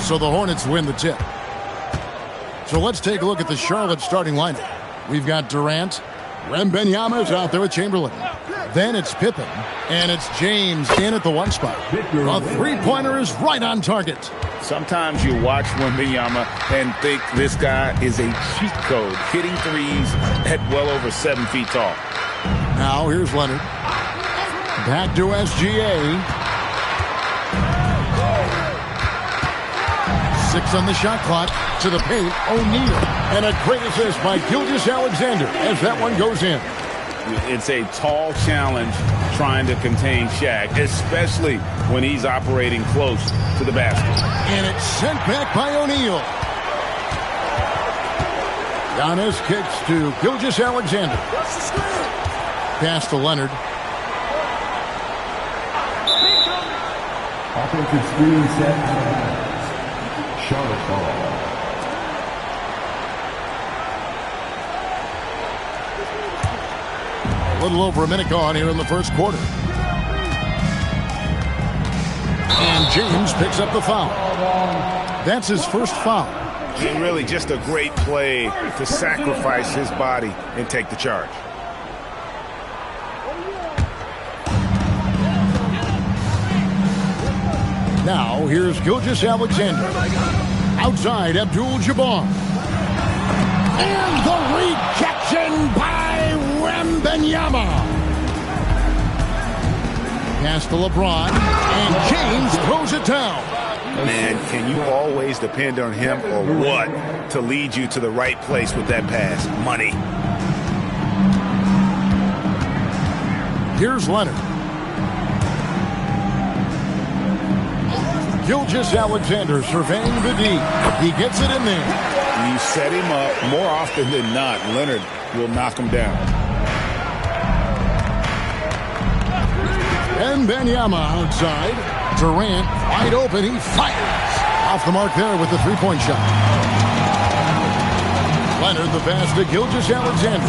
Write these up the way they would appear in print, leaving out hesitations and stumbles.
So the Hornets win the tip. So let's take a look at the Charlotte starting lineup. We've got Durant. Wembanyama's out there with Chamberlain. Then it's Pippen. And it's James in at the one spot. A three-pointer is right on target. Sometimes you watch Wembanyama and think this guy is a cheat code, hitting threes at well over 7 feet tall. Now here's Leonard. Back to SGA. 6 on the shot clock. To the paint, O'Neal. And a great assist by Gilgeous-Alexander as that one goes in. It's a tall challenge trying to contain Shaq, especially when he's operating close to the basket. And it's sent back by O'Neal. Giannis kicks to Gilgeous-Alexander. Pass to Leonard. Offensive screen set. Charlotte ball. A little over a minute gone here in the first quarter. And James picks up the foul. That's his first foul. And really just a great play to sacrifice his body and take the charge. Now, here's Gilgeous-Alexander. Outside, Abdul-Jabbar. And the rejection by Wembanyama. Pass to LeBron. And James throws it down. Man, can you always depend on him or what to lead you to the right place with that pass? Money. Here's Leonard. Gilgeous-Alexander surveying the D. He gets it in there. You set him up more often than not. Leonard will knock him down. And Wembanyama outside. Durant wide open. He fires. Off the mark there with the three-point shot. Leonard the pass to Gilgeous-Alexander.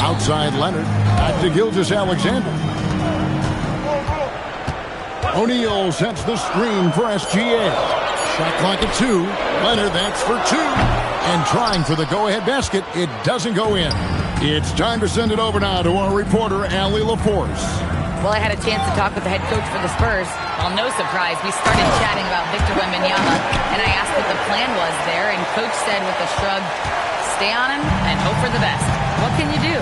Outside Leonard. Back to Gilgeous-Alexander. O'Neal sets the screen for SGA. Shot clock at 2. Leonard, that's for 2. And trying for the go-ahead basket. It doesn't go in. It's time to send it over now to our reporter, Allie LaForce. Well, I had a chance to talk with the head coach for the Spurs. Well, no surprise, we started chatting about Victor Wembanyama, and I asked what the plan was there, and Coach said with a shrug, stay on him and hope for the best. What can you do?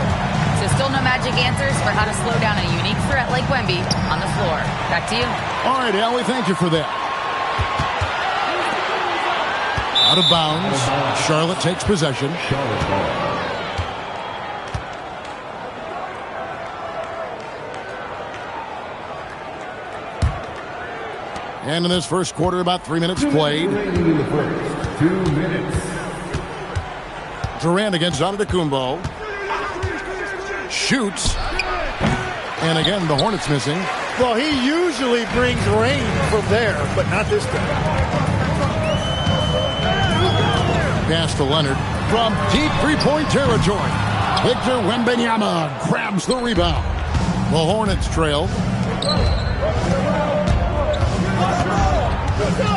So still no magic answers for how to slow down a unique threat like Wemby on the floor. Back to you. All right, Allie, thank you for that. Out of bounds. Charlotte takes possession. Charlotte ball. And in this first quarter, about 3 minutes played. In the first 2 minutes. Durant against Antetokounmpo. Shoots. And again, the Hornets missing. Well, he usually brings rain from there, but not this time. Pass to Leonard from deep three-point territory. Victor Wembanyama grabs the rebound. The Hornets trail.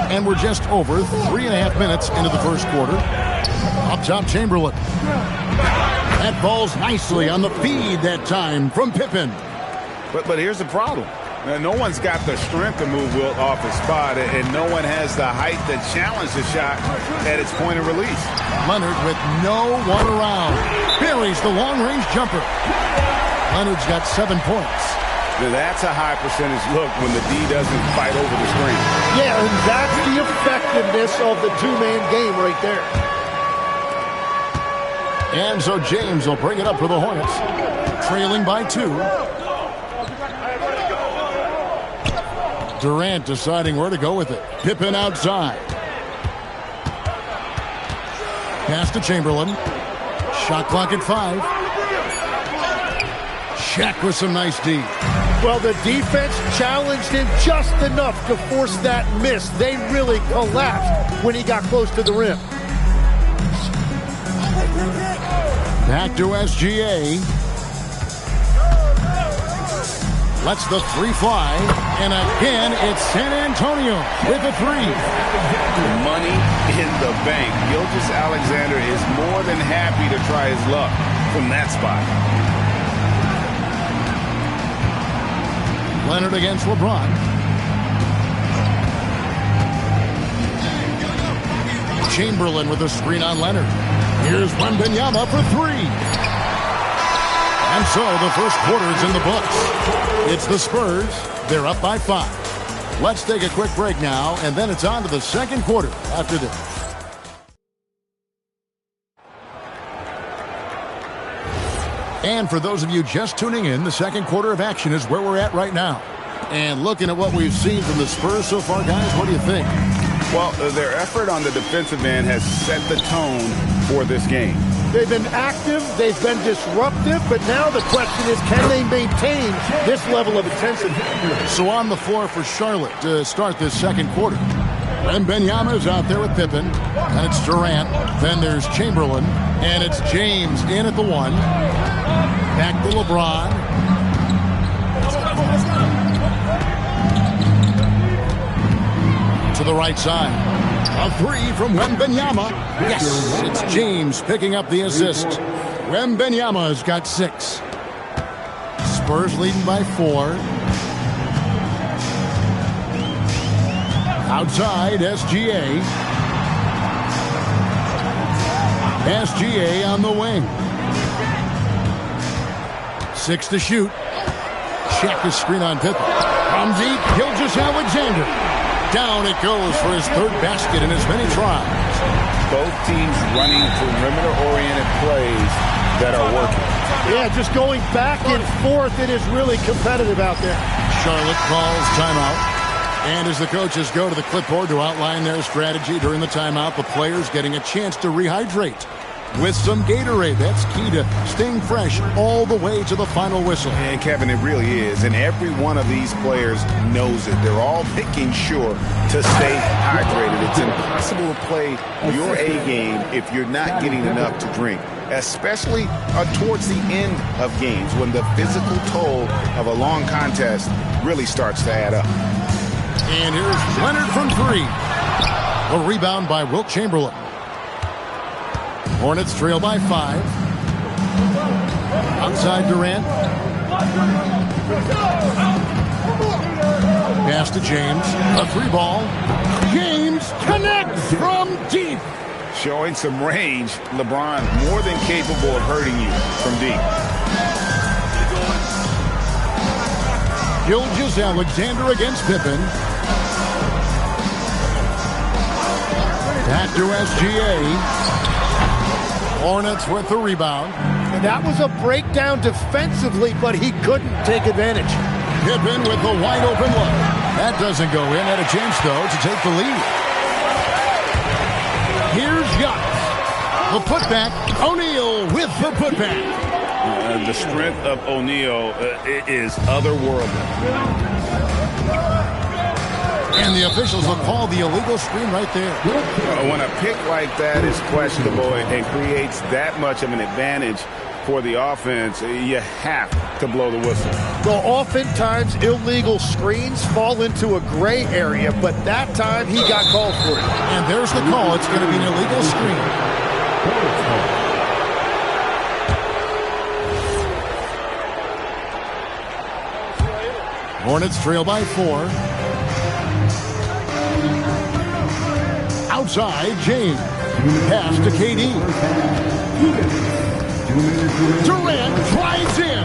And we're just over 3.5 minutes into the first quarter. Up top, Chamberlain. That falls nicely on the feed that time from Pippen. But here's the problem. No one's got the strength to move Wilt off his spot, and no one has the height to challenge the shot at its point of release. Leonard with no one around. Buries the long-range jumper. Leonard's got 7 points. Now that's a high percentage look when the D doesn't fight over the screen. Yeah, and that's the effectiveness of the two-man game right there. And so James will bring it up for the Hornets. Trailing by 2. Durant deciding where to go with it. Pippen outside. Pass to Chamberlain. Shot clock at 5. Shaq with some nice D. Well, the defense challenged him just enough to force that miss. They really collapsed when he got close to the rim. Back to SGA. Lets the 3 fly. And again, it's San Antonio with a 3. Money in the bank. Gilgeous-Alexander is more than happy to try his luck from that spot. Leonard against LeBron. Chamberlain with a screen on Leonard. Here's Wembanyama for 3. And so the first quarter's in the books. It's the Spurs. They're up by 5. Let's take a quick break now, and then it's on to the second quarter after this. And for those of you just tuning in, the second quarter of action is where we're at right now. And looking at what we've seen from the Spurs so far, guys, what do you think? Well, their effort on the defensive end has set the tone for this game. They've been active, they've been disruptive, but now the question is, can they maintain this level of intensity? So on the floor for Charlotte to start this second quarter. Wembanyama's out there with Pippen, and it's Durant. Then there's Chamberlain, and it's James in at the 1. Back to LeBron. To the right side. A 3 from Wembanyama. Yes, it's James picking up the assist. Wembanyama's got 6. Spurs leading by 4. Outside, SGA. SGA on the wing. 6 to shoot. Shaq the screen on Pippen. From deep, Gilgeous-Alexander. Down it goes for his 3rd basket in as many tries. Both teams running perimeter-oriented plays that are working. Yeah, just going back and forth, it is really competitive out there. Charlotte calls timeout. And as the coaches go to the clipboard to outline their strategy during the timeout, the players getting a chance to rehydrate with some Gatorade. That's key to staying fresh all the way to the final whistle. And Kevin, it really is. And every one of these players knows it. They're all making sure to stay hydrated. It's impossible to play your A game if you're not getting enough to drink, especially towards the end of games when the physical toll of a long contest really starts to add up. And here's Leonard from 3. A rebound by Wilt Chamberlain. Hornets trail by 5. Outside Durant. Pass to James. A 3 ball. James connects from deep. Showing some range. LeBron more than capable of hurting you from deep. Gilgeous-Alexander against Pippen. Back to SGA. Hornets with the rebound. And that was a breakdown defensively, but he couldn't take advantage. Pippen with the wide open look. That doesn't go in. Had a chance, though, to take the lead. Here's Giannis. The putback. O'Neal with the putback. The strength of O'Neal is otherworldly. And the officials will call the illegal screen right there. When a pick like that is questionable and creates that much of an advantage for the offense, you have to blow the whistle. Well, oftentimes illegal screens fall into a gray area, but that time he got called for it. And there's the call. It's going to be an illegal screen. Hornets trail by 4. Outside, James. Pass to KD. Durant drives in.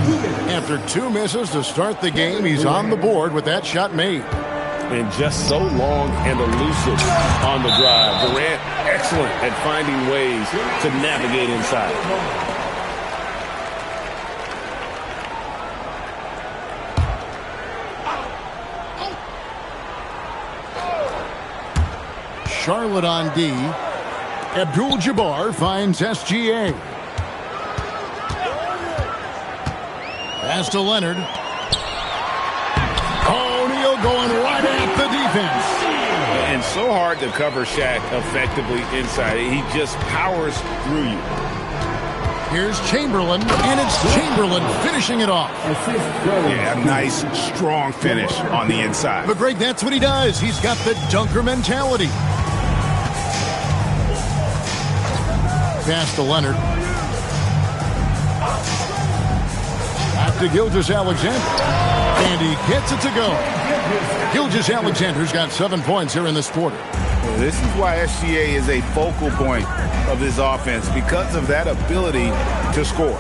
After 2 misses to start the game, he's on the board with that shot made. And just so long and elusive on the drive. Durant, excellent at finding ways to navigate inside. Charlotte on D. Abdul-Jabbar finds SGA. Pass to Leonard. O'Neal going right at the defense. And so hard to cover Shaq effectively inside. He just powers through you. Here's Chamberlain, and it's Chamberlain finishing it off. Yeah, a nice, strong finish on the inside. But Greg, that's what he does. He's got the dunker mentality. Pass to Leonard. Back to Gilgeous-Alexander. And he gets it to go. Gilgeous-Alexander's got 7 points here in this quarter. This is why SGA is a focal point of this offense, because of that ability to score.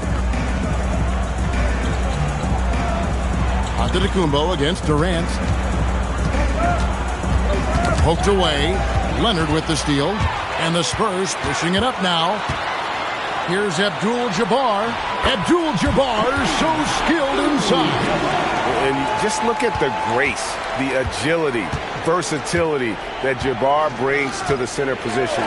Antetokounmpo against Durant. Poked away. Leonard with the steal. And the Spurs pushing it up now. Here's Abdul-Jabbar. Abdul-Jabbar so skilled inside. And just look at the grace, the agility, versatility that Jabbar brings to the center position.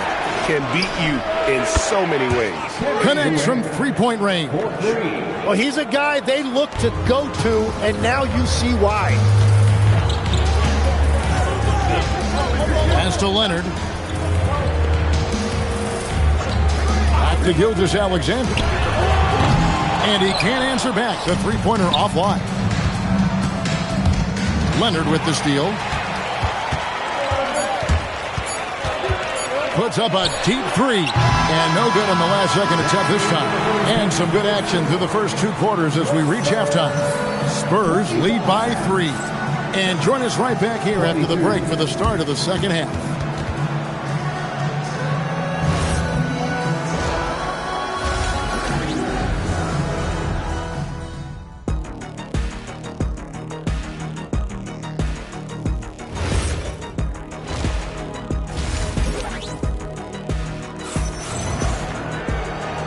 Can beat you in so many ways. Connects from three-point range. Well, he's a guy they look to go to, and now you see why. Pass to Leonard. Back to Gilgeous-Alexander. And he can't answer back. The three-pointer offline. Leonard with the steal. Puts up a deep three. And no good on the last second attempt this time. And some good action through the first 2 quarters as we reach halftime. Spurs lead by 3. And join us right back here after the break for the start of the second half.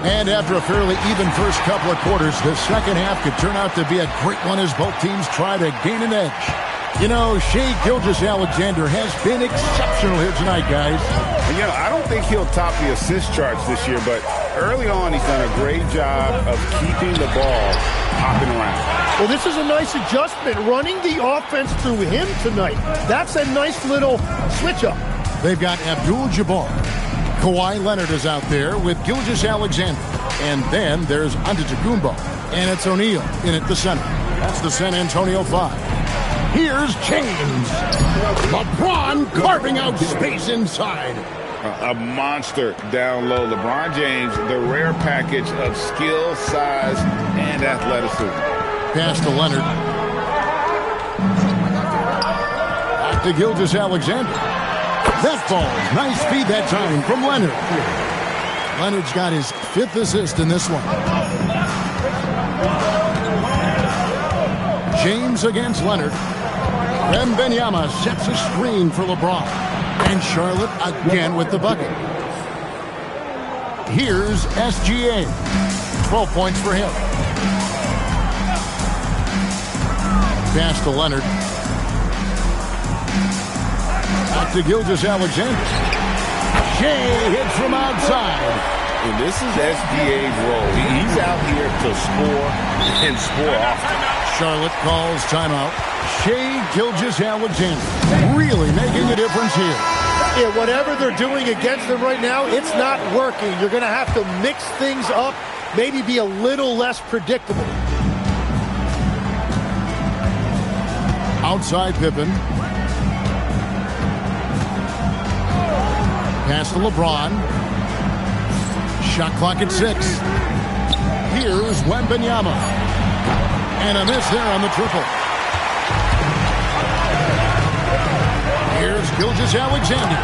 And after a fairly even first couple of quarters, the second half could turn out to be a great one as both teams try to gain an edge. You know, Shai Gilgeous-Alexander has been exceptional here tonight, guys. You know, I don't think he'll top the assist charts this year, but early on he's done a great job of keeping the ball hopping around. Well, this is a nice adjustment, running the offense through him tonight. That's a nice little switch-up. They've got Abdul-Jabbar. Kawhi Leonard is out there with Gilgeous-Alexander. And then there's Antetokounmpo. And it's O'Neal in at the center. That's the San Antonio 5. Here's James. LeBron carving out space inside. A monster down low. LeBron James, the rare package of skill, size, and athleticism. Pass to Leonard. Back to Gilgeous-Alexander. That falls. Nice feed that time from Leonard. Leonard's got his 5th assist in this one. James against Leonard. Wembanyama sets a screen for LeBron. And Charlotte again with the bucket. Here's SGA. 12 points for him. Pass to Leonard. Back to Gilgeous-Alexander. Shai hits from outside. And this is SGA's role. He's out here to score and score often. Charlotte calls timeout. Shai Gilgeous-Alexander really making a difference here. Yeah, whatever they're doing against them right now, it's not working. You're going to have to mix things up, maybe be a little less predictable. Outside Pippen. Pass to LeBron. Shot clock at 6. Here's Wembanyama. And a miss there on the triple. Here's Gilgeous-Alexander.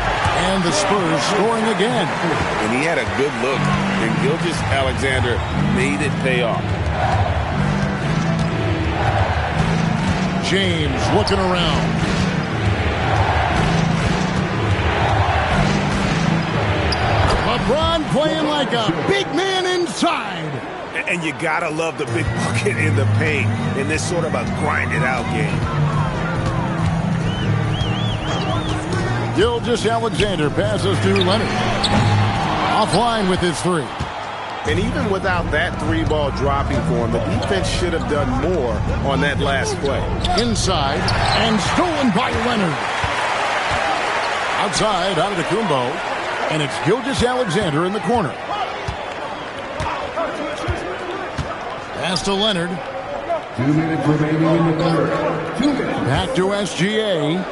And the Spurs scoring again. And he had a good look. And Gilgeous-Alexander made it pay off. James looking around. LeBron playing like a big man inside. And you gotta love the big bucket in the paint in this sort of a grinded-out game. Gilgeous-Alexander passes to Leonard. Offline with his 3. And even without that 3-ball dropping for him, the defense should have done more on that last play. Inside and stolen by Leonard. Outside, Antetokounmpo, and it's Gilgeous-Alexander in the corner. Pass to Leonard. 2 minutes remaining in the third. 2 minutes. Back to SGA.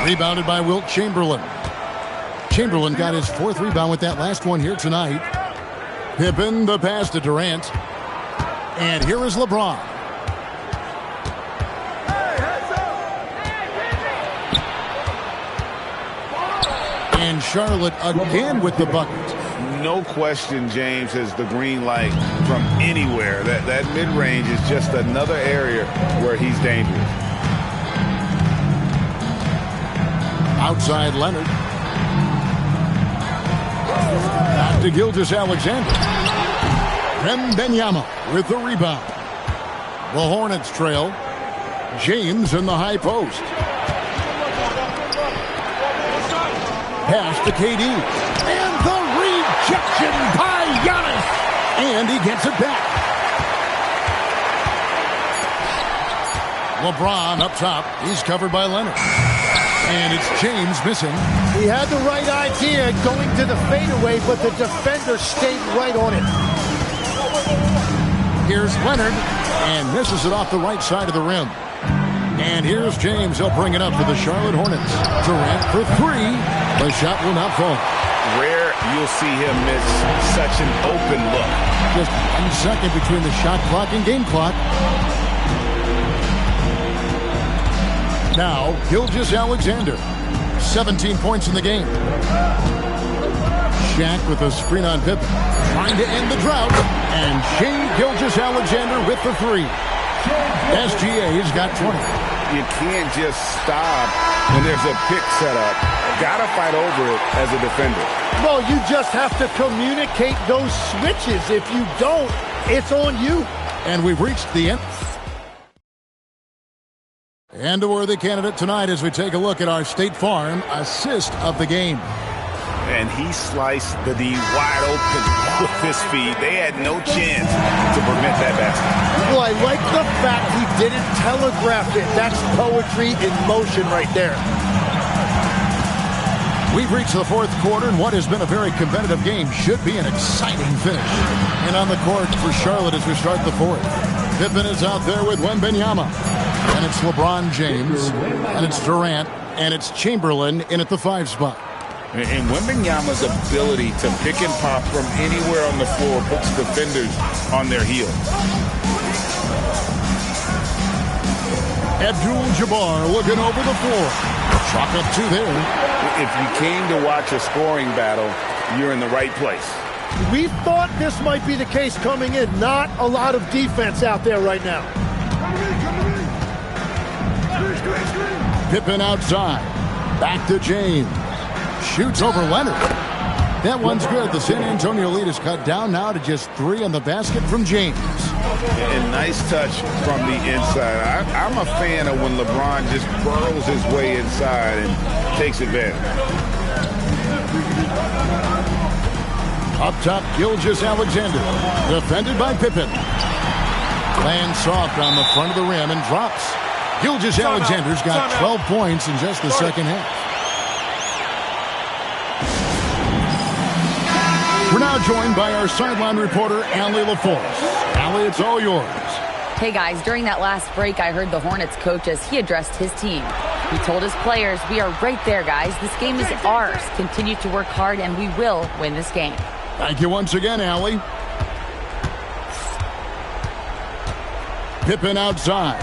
Rebounded by Wilt Chamberlain. Chamberlain got his 4th rebound with that last one here tonight. Pippen, the pass to Durant. And here is LeBron. And Charlotte again with the bucket. No question James has the green light from anywhere. That mid-range is just another area where he's dangerous. Outside Leonard. Back to Gilgeous-Alexander. Wembanyama with the rebound. The Hornets trail. James in the high post. Pass to KD. And the rejection by Giannis. And he gets it back. LeBron up top. He's covered by Leonard. And it's James missing. He had the right idea going to the fadeaway, but the defender stayed right on it. Here's Leonard, and misses it off the right side of the rim. And here's James. He'll bring it up for the Charlotte Hornets. Durant for 3. The shot will not fall. Rare you'll see him miss such an open look. Just 1 second between the shot clock and game clock. Now, Gilgeous-Alexander. 17 points in the game. Shaq with a screen on Pippen. Trying to end the drought. And Shai Gilgeous-Alexander with the 3. SGA's got 20. You can't just stop when there's a pick set up. Gotta fight over it as a defender. Well, you just have to communicate those switches. If you don't, it's on you. And we've reached the end. And a worthy candidate tonight as we take a look at our State Farm assist of the game. And he sliced the D wide open with his feet. They had no chance to prevent that basket. Well, I like the fact he didn't telegraph it. That's poetry in motion right there. We've reached the 4th quarter, and what has been a very competitive game should be an exciting finish. And on the court for Charlotte as we start the 4th. Pippen is out there with Wembanyama. And it's LeBron James. And it's Durant. And it's Chamberlain in at the 5 spot. And Wembanyama's ability to pick and pop from anywhere on the floor puts defenders on their heels. Abdul-Jabbar looking over the floor. Chalk up 2 there. If you came to watch a scoring battle, you're in the right place. We thought this might be the case coming in. Not a lot of defense out there right now. Pippen outside. Back to James. Shoots over Leonard. That one's good. The San Antonio lead is cut down now to just 3 on the basket from James. And nice touch from the inside. I'm a fan of when LeBron just burrows his way inside and takes advantage. Up top, Gilgeous Alexander. Defended by Pippen. Lands soft on the front of the rim and drops. Gilgeous Alexander's got 12 points in just the second half. We're now joined by our sideline reporter, Allie LaForce. Allie, it's all yours. Hey guys, during that last break, I heard the Hornets coach as he addressed his team. He told his players, we are right there, guys. This game is ours. Continue to work hard, and we will win this game. Thank you once again, Allie. Pippen outside.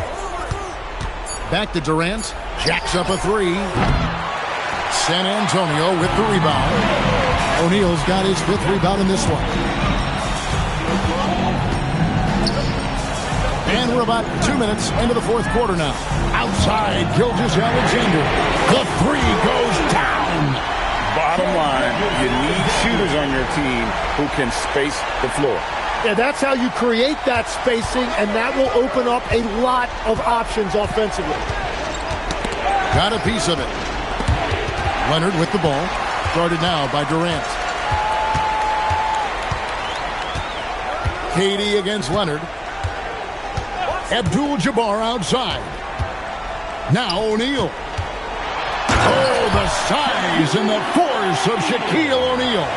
Back to Durant. Jacks up a three. San Antonio with the rebound. O'Neal's got his 5th rebound in this one. And we're about 2 minutes into the 4th quarter now. Outside, Gilgeous Alexander. The three goes down. Bottom line, you need shooters on your team who can space the floor. Yeah, that's how you create that spacing, and that will open up a lot of options offensively. Got a piece of it. Leonard with the ball. Guarded now by Durant. KD against Leonard. Abdul-Jabbar outside. Now O'Neal. Oh, the size and the force of Shaquille O'Neal.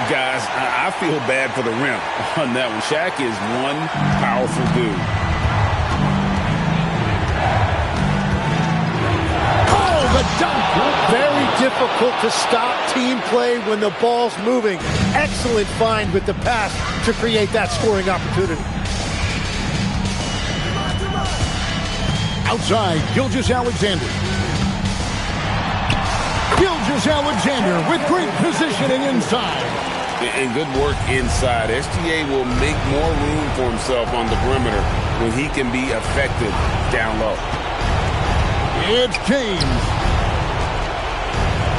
Guys, I feel bad for the rim on that one. Shaq is one powerful dude. Oh, the dunk. Very difficult to stop team play when the ball's moving. Excellent find with the pass to create that scoring opportunity. Outside, Gilgeous Alexander. Gilgeous Alexander with great positioning inside. And good work inside. SGA will make more room for himself on the perimeter when he can be effective down low. It's James.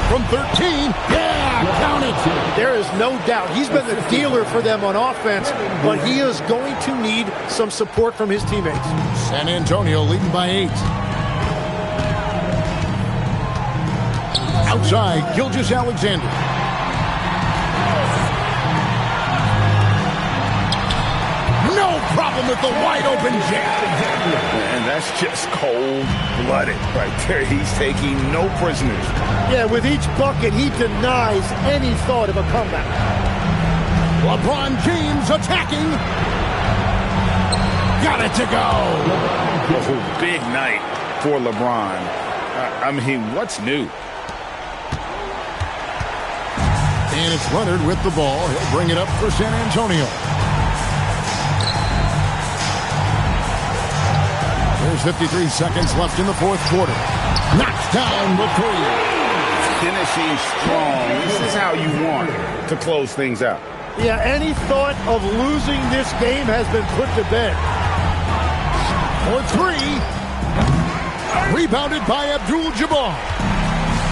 From 13. Yeah, count it. There is no doubt. He's been the dealer for them on offense, but he is going to need some support from his teammates. San Antonio leading by 8. Outside, Gilgeous Alexander. No problem with the wide open jam. And that's just cold-blooded right there. He's taking no prisoners. Yeah, with each bucket, he denies any thought of a comeback. LeBron James attacking. Got it to go. Oh, big night for LeBron. I mean, what's new? And it's Leonard with the ball. He'll bring it up for San Antonio. There's 53 seconds left in the 4th quarter. Knocks down the three. Finishing strong. This is how you want to close things out. Yeah, any thought of losing this game has been put to bed. For 3. Rebounded by Abdul-Jabbar.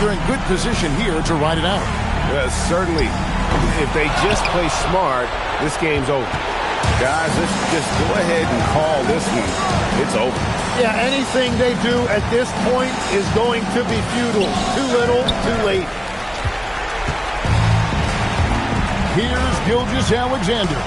They're in good position here to ride it out. Certainly, if they just play smart, this game's over. Guys, let's just go ahead and call this one. It's over. Yeah, anything they do at this point is going to be futile. Too little, too late. Here's Gilgeous Alexander.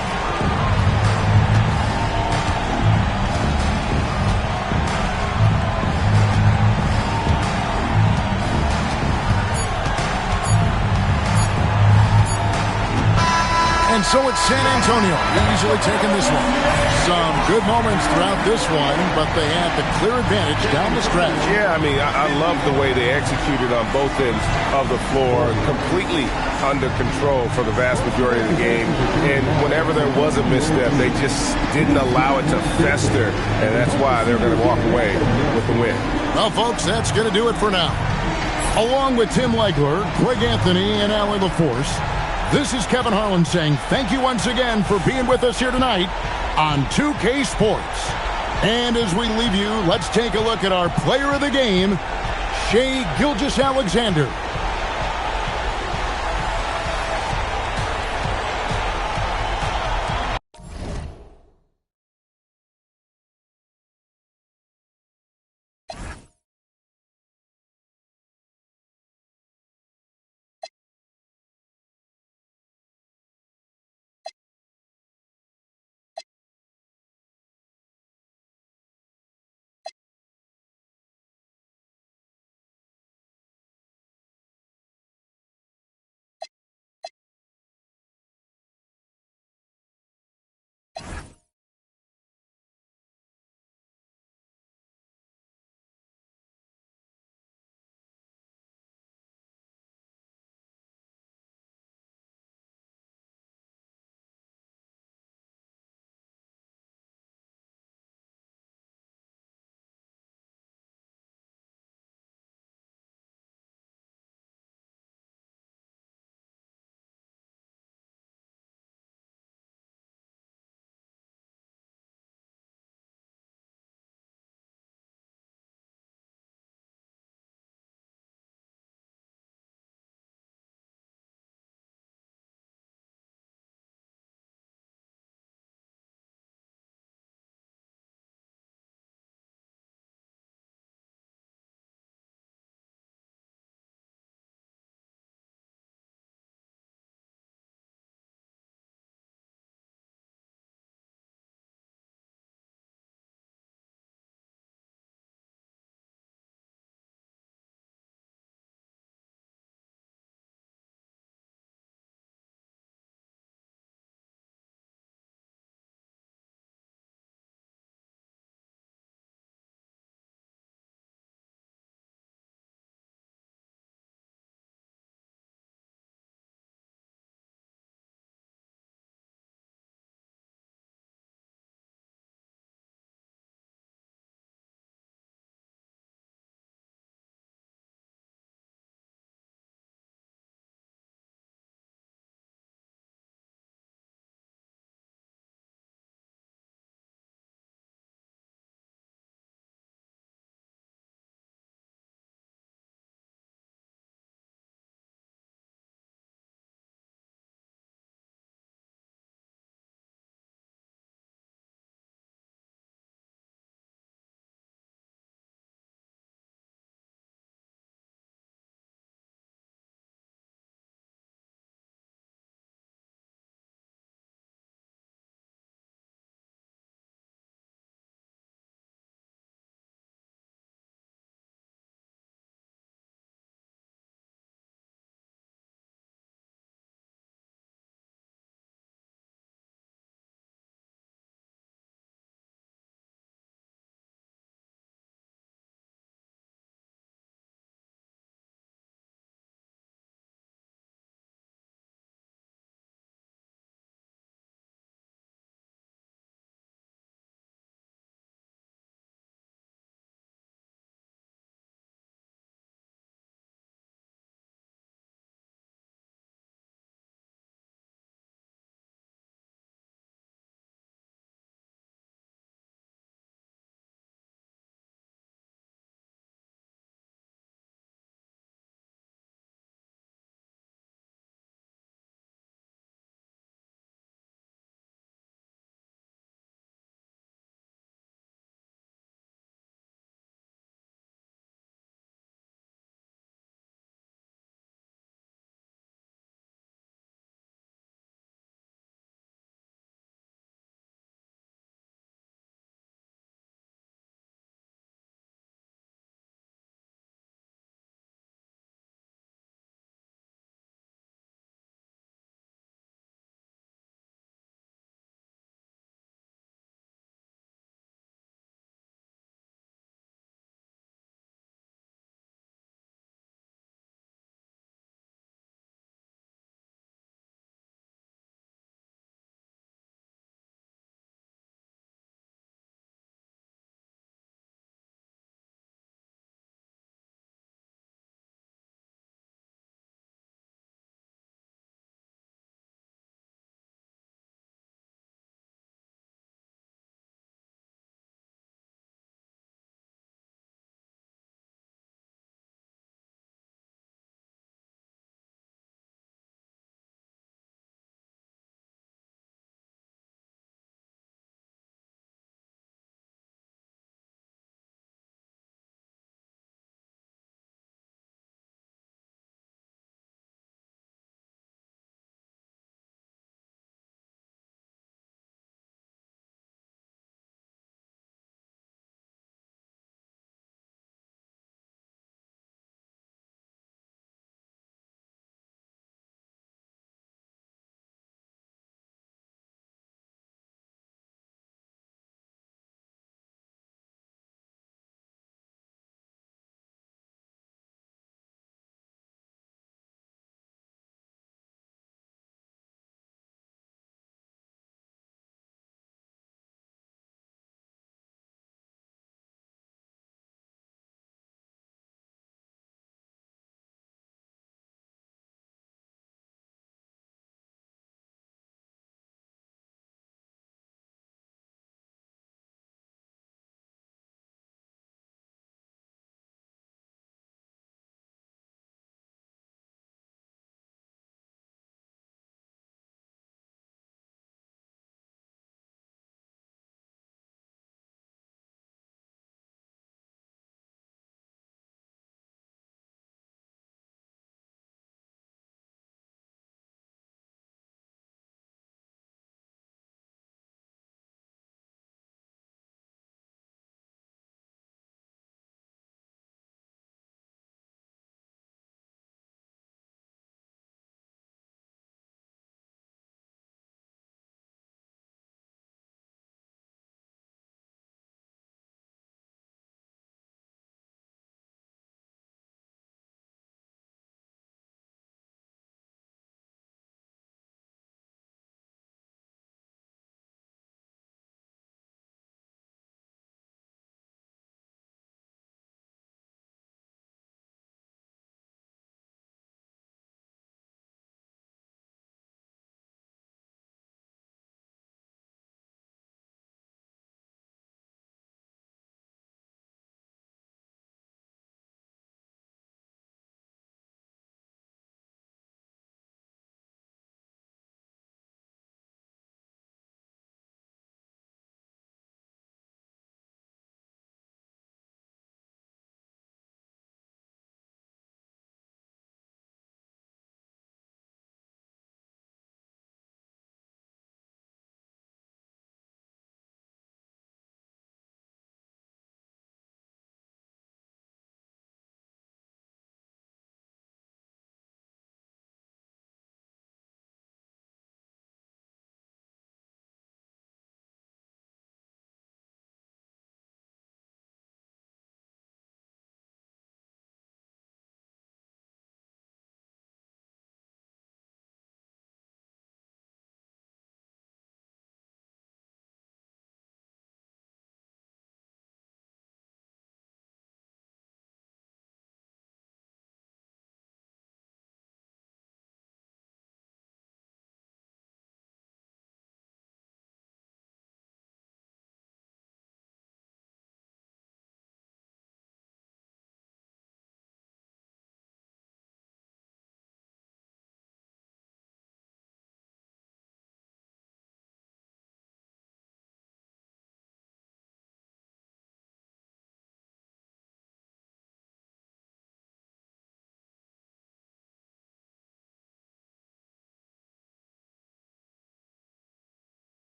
And so it's San Antonio easily taking this one. Some good moments throughout this one, but they had the clear advantage down the stretch. Yeah, I mean, I love the way they executed on both ends of the floor, completely under control for the vast majority of the game. And whenever there was a misstep, they just didn't allow it to fester, and that's why they're going to walk away with the win. Well, folks, that's going to do it for now. Along with Tim Legler, Greg Anthony, and Allie LaForce, this is Kevin Harlan saying thank you once again for being with us here tonight on 2K Sports. And as we leave you, let's take a look at our player of the game, Shai Gilgeous-Alexander.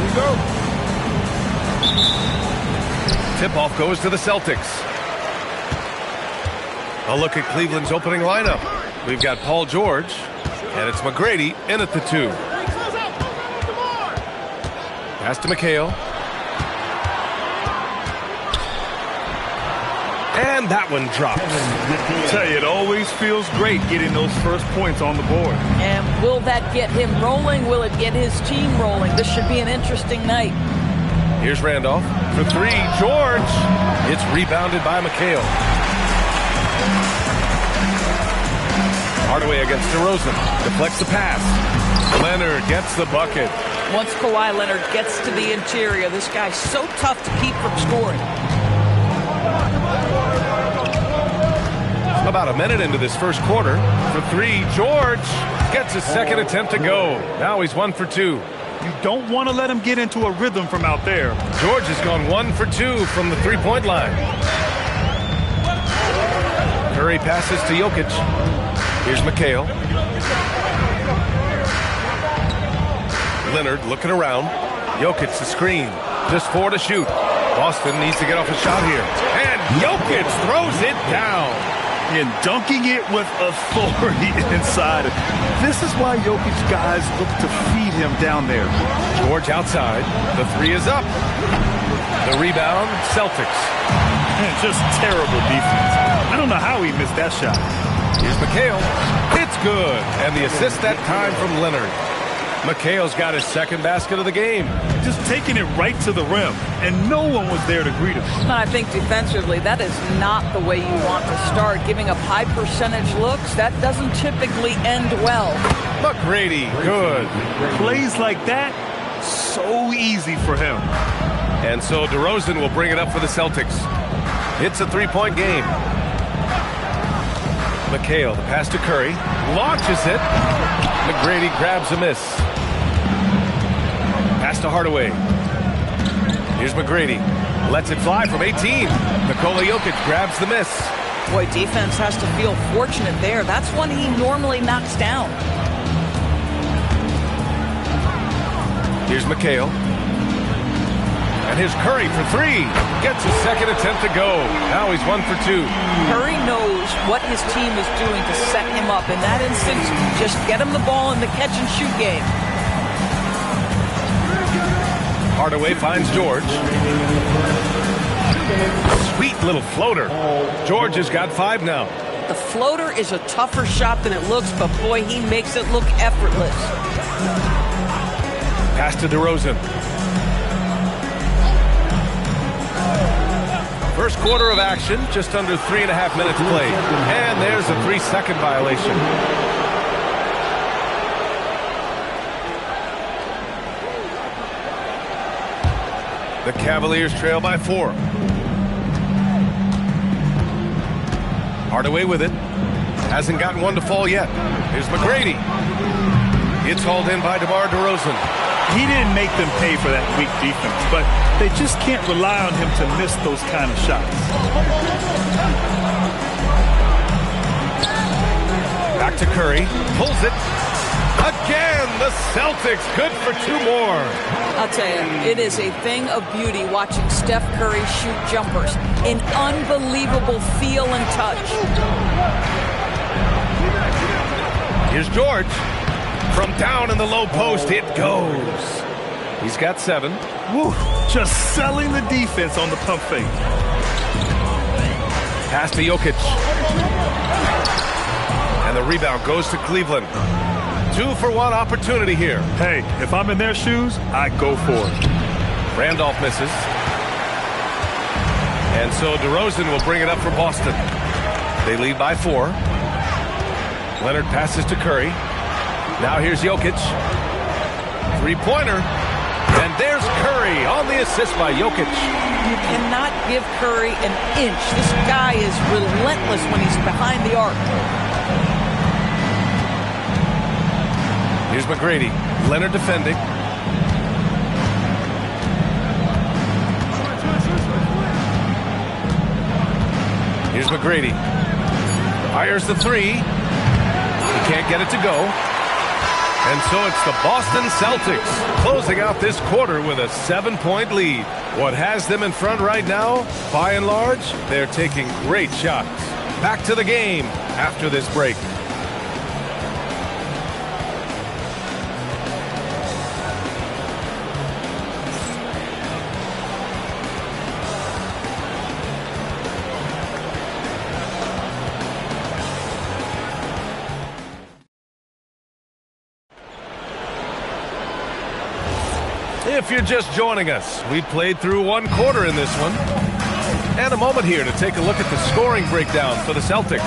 you go. Tip-off goes to the Celtics. A look at Cleveland's opening lineup. We've got Paul George, and it's McGrady in at the 2. Pass to McHale. And that one drops. I tell you, it always feels great getting those first points on the board. And will that get him rolling? Will it get his team rolling? This should be an interesting night. Here's Randolph for 3. George. It's rebounded by McHale. Hardaway against DeRozan. Deflects the pass. Leonard gets the bucket. Once Kawhi Leonard gets to the interior, this guy's so tough to keep from scoring. About a minute into this first quarter. For 3, George gets his second attempt to go. Now he's 1 for 2. You don't want to let him get into a rhythm from out there. George has gone 1 for 2 from the three-point line. Curry passes to Jokic. Here's McHale. Leonard looking around. Jokic the screen. Just 4 to shoot. Boston needs to get off a shot here. And Jokic throws it down. And dunking it with authority inside. This is why Jokic's guys look to feed him down there. George outside. The 3 is up. The rebound, Celtics. Man, just terrible defense. I don't know how he missed that shot. Here's McHale. It's good. And the assist that time from Leonard. McHale's got his second basket of the game. Just taking it right to the rim, and no one was there to greet him. I think defensively, that is not the way you want to start. Giving up high percentage looks, that doesn't typically end well. McGrady, good. Plays like that, so easy for him. And so DeRozan will bring it up for the Celtics. It's a 3-point game. McHale, the pass to Curry, launches it. McGrady grabs a miss. Pass to Hardaway. Here's McGrady. Lets it fly from 18. Nikola Jokic grabs the miss. Boy, defense has to feel fortunate there. That's one he normally knocks down. Here's McHale. And here's Curry for 3. Gets his second attempt to go. Now he's 1 for 2. Curry knows what his team is doing to set him up. In that instance, just get him the ball in the catch-and-shoot game. Hardaway finds George. Sweet little floater. George has got 5 now. The floater is a tougher shot than it looks, but boy, he makes it look effortless. Pass to DeRozan. First quarter of action, just under 3.5 minutes played. And there's a 3-second violation. The Cavaliers trail by 4. Hardaway with it. Hasn't gotten one to fall yet. Here's McGrady. It's hauled in by DeMar DeRozan. He didn't make them pay for that weak defense, but they just can't rely on him to miss those kind of shots. Back to Curry. Pulls it. Again, the Celtics good for 2 more. I'll tell you, it is a thing of beauty watching Steph Curry shoot jumpers. An unbelievable feel and touch. Here's George. From down in the low post, it goes. He's got 7. Woo, just selling the defense on the pump fake. Pass to Jokic. And the rebound goes to Cleveland. 2-for-1 opportunity here. Hey, if I'm in their shoes, I go for it. Randolph misses. And so DeRozan will bring it up for Boston. They lead by 4. Leonard passes to Curry. Now here's Jokic. 3-pointer. And there's Curry on the assist by Jokic. You cannot give Curry an inch. This guy is relentless when he's behind the arc. Here's McGrady. Leonard defending. Here's McGrady. Fires the 3. He can't get it to go. And so it's the Boston Celtics closing out this quarter with a 7-point lead. What has them in front right now? By and large, they're taking great shots. Back to the game after this break. If you're just joining us, we played through one quarter in this one. And a moment here to take a look at the scoring breakdown for the Celtics.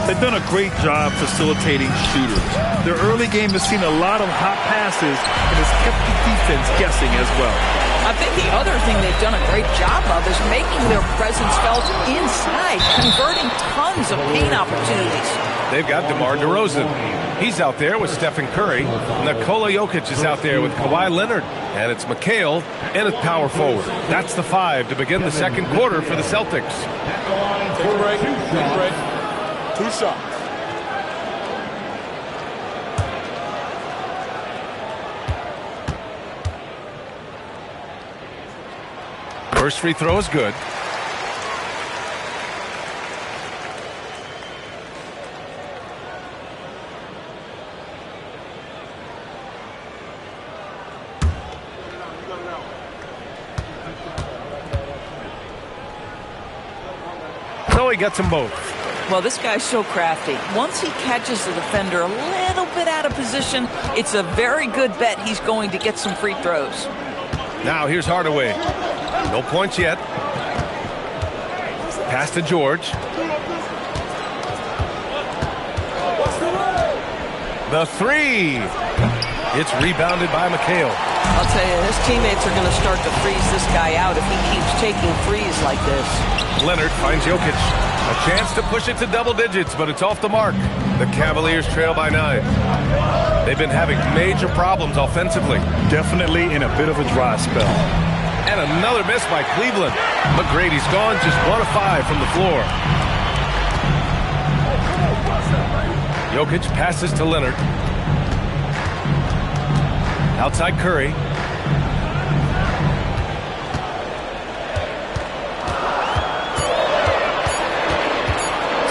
They've done a great job facilitating shooters. Their early game has seen a lot of hot passes and has kept the defense guessing as well. I think the other thing they've done a great job of is making their presence felt inside, converting tons of paint opportunities. They've got DeMar DeRozan. He's out there with Stephen Curry. Nikola Jokic is out there with Kawhi Leonard. And it's McHale and at power forward. That's the 5 to begin the second quarter for the Celtics. Two shots. First free throw is good. He gets them both. Well, this guy's so crafty. Once he catches the defender a little bit out of position, it's a very good bet he's going to get some free throws. Now here's Hardaway. No points yet. Pass to George. The 3. It's rebounded by McHale. I'll tell you, his teammates are going to start to freeze this guy out if he keeps taking threes like this. Leonard finds Jokic. A chance to push it to double digits, but it's off the mark. The Cavaliers trail by 9. They've been having major problems offensively. Definitely in a bit of a dry spell. And another miss by Cleveland. McGrady's gone just 1 of 5 from the floor. Jokic passes to Leonard. Outside Curry.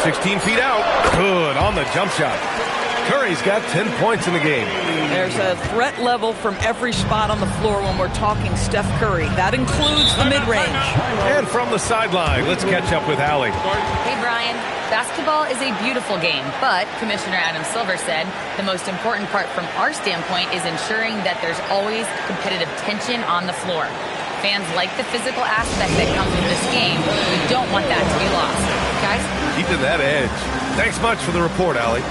"16 feet out." Good on the jump shot. Curry's got 10 points in the game. There's a threat level from every spot on the floor when we're talking Steph Curry. That includes the mid-range. And from the sideline, let's catch up with Allie. Hey, Brian. Basketball is a beautiful game, but Commissioner Adam Silver said the most important part from our standpoint is ensuring that there's always competitive tension on the floor. Fans like the physical aspect that comes with this game. We don't want that to be lost. Guys? Keeping that edge. Thanks much for the report, Allie.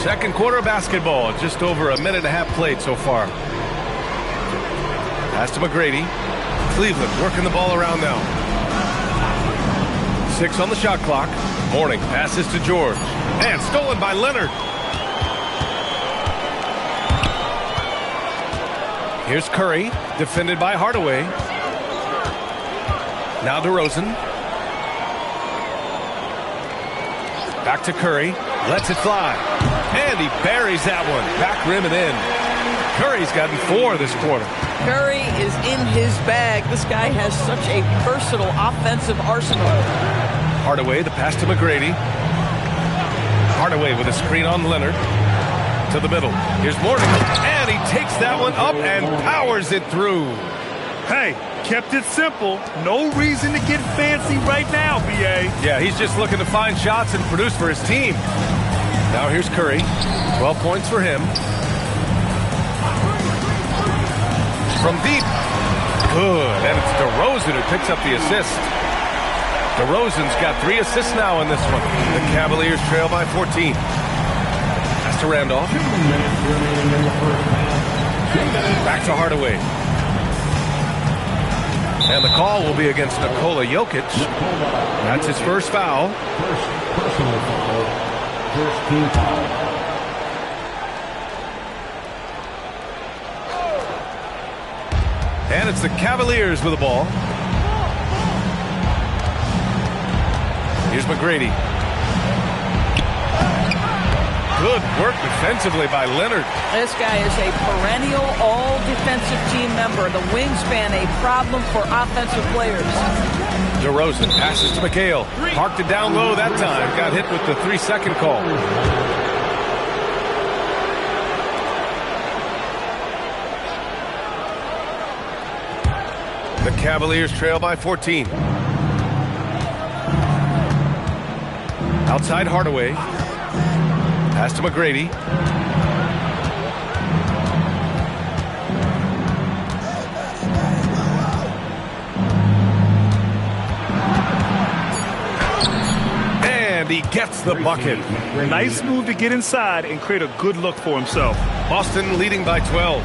Second quarter basketball, just over a minute and a half played so far. Pass to McGrady. Cleveland working the ball around now. 6 on the shot clock. Mourning passes to George. And stolen by Leonard. Here's Curry, defended by Hardaway. Now DeRozan. Back to Curry. Lets it fly. And he buries that one. Back rim and in. Curry's gotten 4 this quarter. Curry is in his bag. This guy has such a versatile offensive arsenal. Hardaway, the pass to McGrady. Hardaway with a screen on Leonard. To the middle. Here's Mourning. And he takes that one up and powers it through. Hey, kept it simple. No reason to get fancy right now, B.A. Yeah, he's just looking to find shots and produce for his team. Now here's Curry. 12 points for him. From deep. Good. And it's DeRozan who picks up the assist. DeRozan's got 3 assists now in this one. The Cavaliers trail by 14. Pass to Randolph. Back to Hardaway. And the call will be against Nikola Jokic. That's his first foul. Personal foul. First team foul. And it's the Cavaliers with the ball. Here's McGrady. Good work defensively by Leonard. This guy is a perennial all-defensive team member. The wingspan, a problem for offensive players. DeRozan passes to McHale. Parked it down low that time. Got hit with the 3-second call. The Cavaliers trail by 14. Outside Hardaway. Pass to McGrady. And he gets the bucket. Nice move to get inside and create a good look for himself. Boston leading by 12.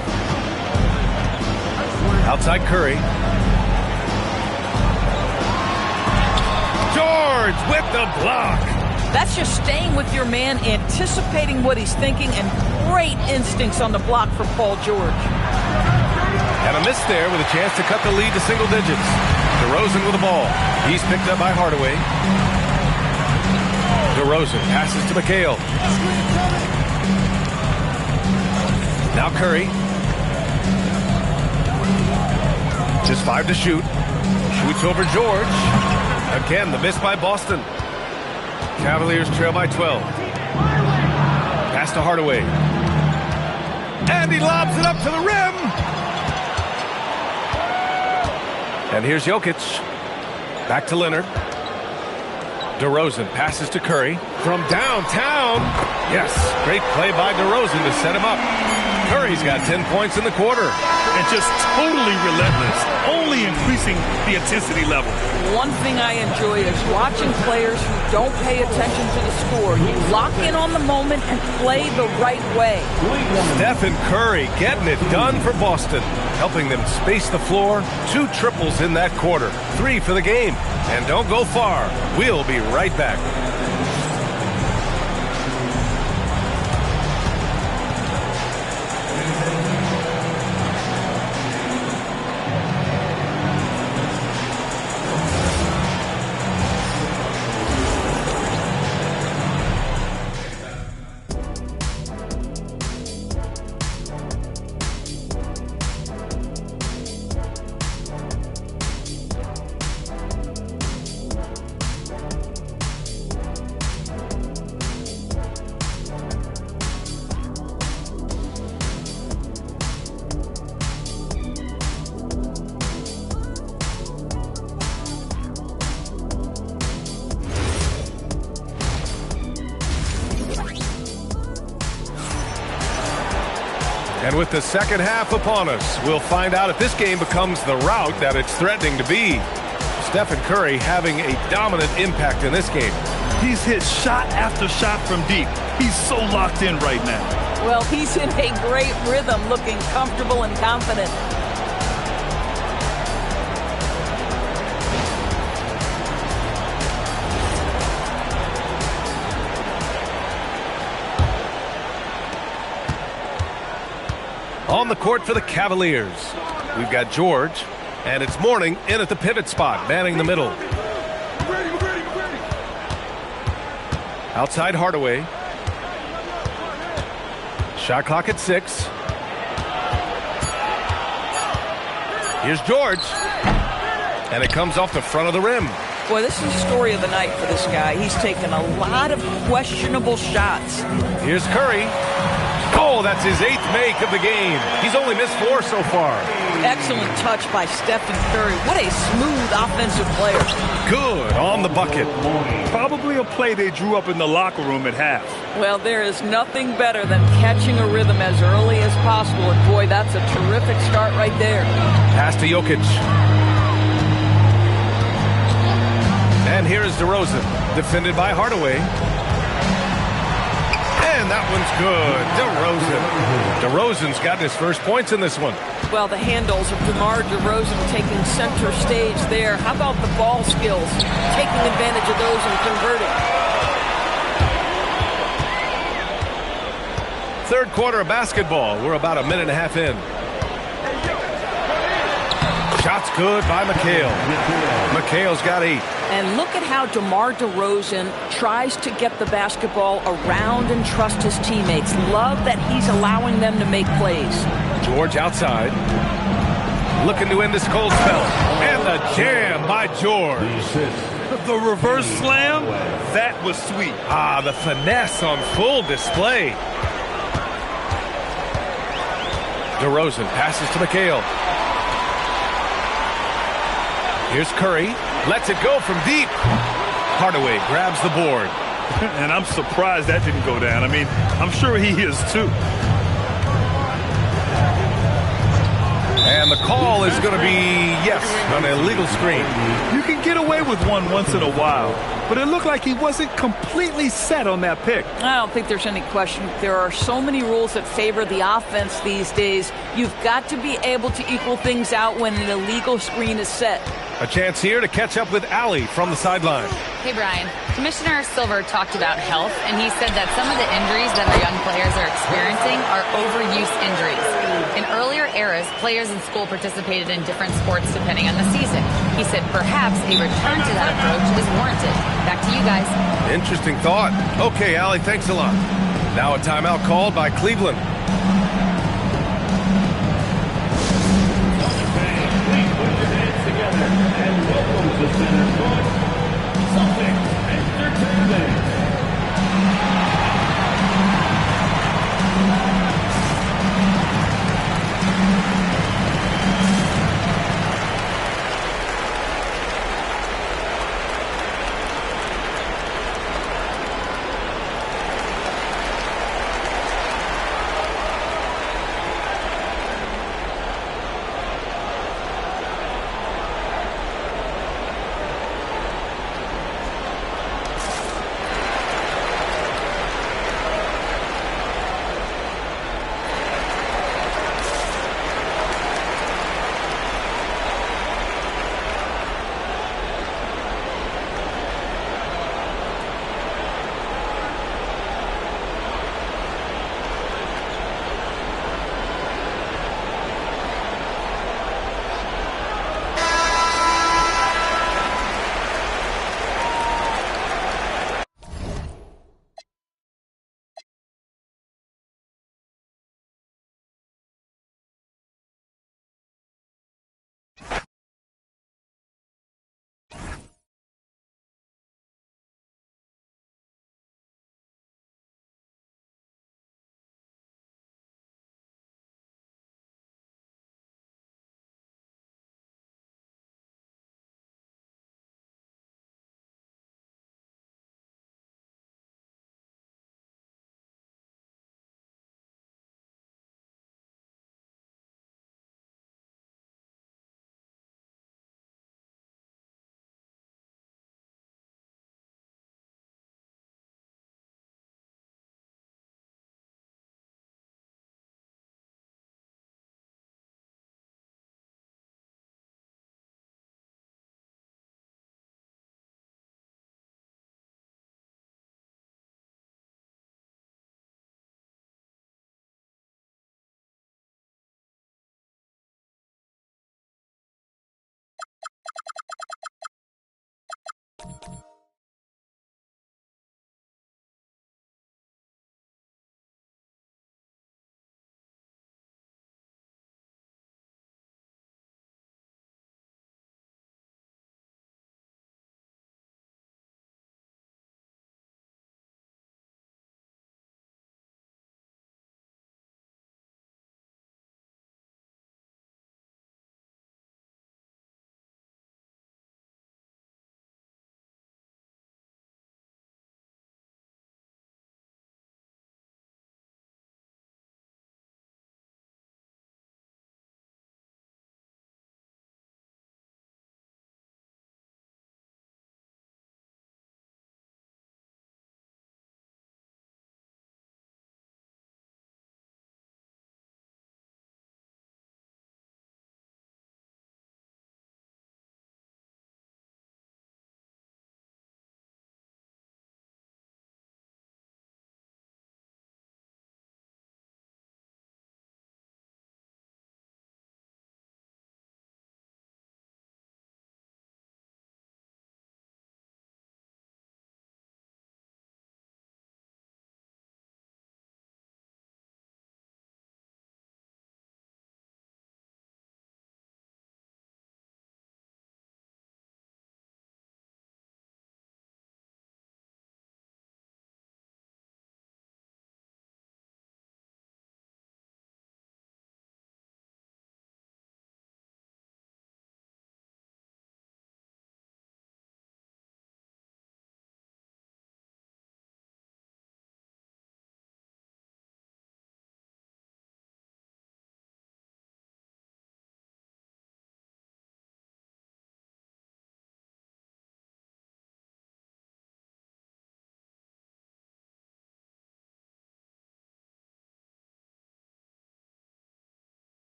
Outside Curry. George with the block. That's just staying with your man, anticipating what he's thinking, and great instincts on the block from Paul George. And a miss there with a chance to cut the lead to single digits. DeRozan with the ball. He's picked up by Hardaway. DeRozan passes to McHale. Now Curry. Just 5 to shoot. Shoots over George. Again, the miss by Boston. Cavaliers trail by 12. Pass to Hardaway. And he lobs it up to the rim. And here's Jokic. Back to Leonard. DeRozan passes to Curry. From downtown. Yes, great play by DeRozan to set him up. Curry's got 10 points in the quarter. And just totally relentless, only increasing the intensity level. One thing I enjoy is watching players who don't pay attention to the score. You lock in on the moment and play the right way. Stephen Curry getting it done for Boston, helping them space the floor. 2 triples in that quarter, 3 for the game. And don't go far. We'll be right back. And with the second half upon us, we'll find out if this game becomes the rout that it's threatening to be. Stephen Curry having a dominant impact in this game. He's hit shot after shot from deep. He's so locked in right now. Well, he's in a great rhythm, looking comfortable and confident. On the court for the Cavaliers, we've got George, and it's Mourning in at the pivot spot, manning the middle. Outside Hardaway. Shot clock at 6. Here's George. And it comes off the front of the rim. Boy, this is the story of the night for this guy. He's taken a lot of questionable shots. Here's Curry. Oh, that's his 8th make of the game. He's only missed 4 so far. Excellent touch by Stephen Curry. What a smooth offensive player. Good on the bucket. Probably a play they drew up in the locker room at half. Well, there is nothing better than catching a rhythm as early as possible. And boy, that's a terrific start right there. Pass to Jokic. And here is DeRozan, defended by Hardaway. And that one's good. DeRozan's got his first points in this one. Well, the handles of DeMar DeRozan taking center stage there. How about the ball skills? Taking advantage of those and converting. Third quarter of basketball. We're about a minute and a half in. Shots good by McHale. McHale's got 8. And look at how DeMar DeRozan tries to get the basketball around and trust his teammates. Love that he's allowing them to make plays. George outside. Looking to end this cold spell. And the jam by George. The reverse slam, that was sweet. Ah, the finesse on full display. DeRozan passes to McHale. Here's Curry. Lets it go from deep. Hardaway grabs the board. And I'm surprised that didn't go down. I mean, I'm sure he is too. And the call is going to be, yes, an illegal screen. You can get away with one once in a while, but it looked like he wasn't completely set on that pick. I don't think there's any question. There are so many rules that favor the offense these days. You've got to be able to equal things out when an illegal screen is set. A chance here to catch up with Allie from the sideline. Hey, Brian. Commissioner Silver talked about health, and he said that some of the injuries that our young players are experiencing are overuse injuries. In earlier eras, players in school participated in different sports depending on the season. He said perhaps a return to that approach is warranted. Back to you guys. Interesting thought. Okay, Allie, thanks a lot. Now a timeout called by Cleveland.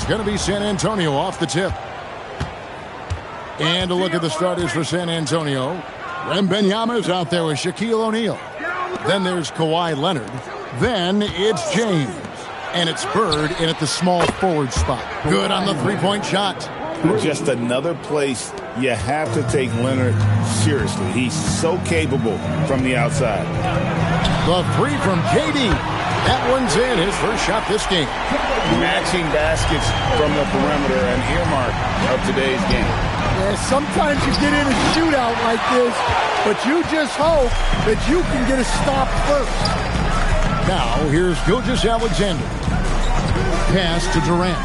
going to be San Antonio off the tip. And a look at the starters for San Antonio. Wembanyama's out there with Shaquille O'Neal. Then there's Kawhi Leonard. Then it's James. And it's Bird in at the small forward spot. Good on the three-point shot. Just another place you have to take Leonard seriously. He's so capable from the outside. The three from KD. That one's in, his first shot this game. Matching baskets from the perimeter, an earmark of today's game. Yeah, sometimes you get in a shootout like this, but you just hope that you can get a stop first. Now, here's Gilgeous-Alexander. Pass to Durant.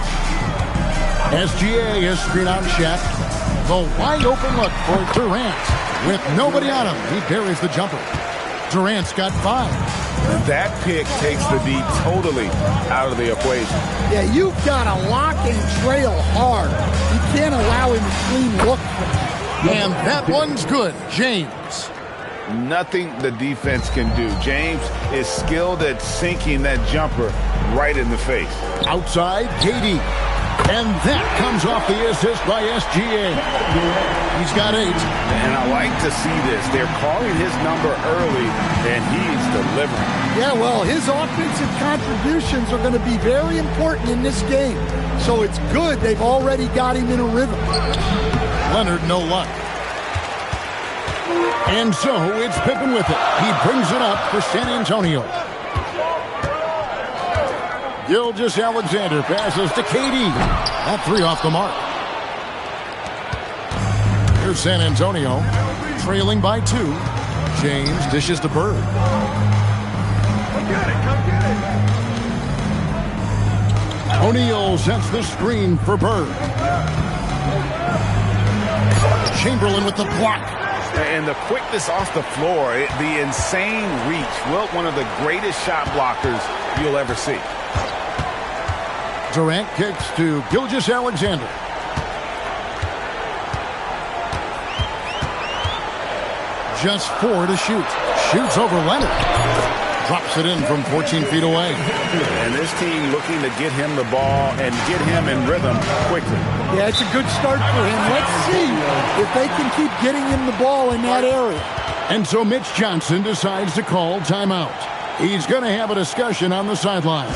SGA has screen on Shaq. The wide open look for Durant. With nobody on him, he buries the jumper. Durant's got 5. That pick takes the D totally out of the equation. Yeah, you've got to lock and trail hard. You can't allow him to clean look. And that one's good. James. Nothing the defense can do. James is skilled at sinking that jumper right in the face. Outside, KD. And that comes off the assist by SGA. He's got 8. And I like to see this. They're calling his number early, and he's delivering. Yeah, well, his offensive contributions are going to be very important in this game. So it's good they've already got him in a rhythm. Leonard, no luck. And so it's Pippen with it. He brings it up for San Antonio. Gilgeous-Alexander passes to KD. That 3 off the mark. Here's San Antonio, trailing by 2. James dishes to Bird. Come get it. O'Neal sets the screen for Bird. Chamberlain with the block. And the quickness off the floor, the insane reach. Wilt, one of the greatest shot blockers you'll ever see. Durant kicks to Gilgeous-Alexander. Just 4 to shoot. Shoots over Leonard. Drops it in from 14 feet away. And this team looking to get him the ball and get him in rhythm quickly. Yeah, it's a good start for him. Let's see if they can keep getting him the ball in that area. And so Mitch Johnson decides to call timeout. He's going to have a discussion on the sideline.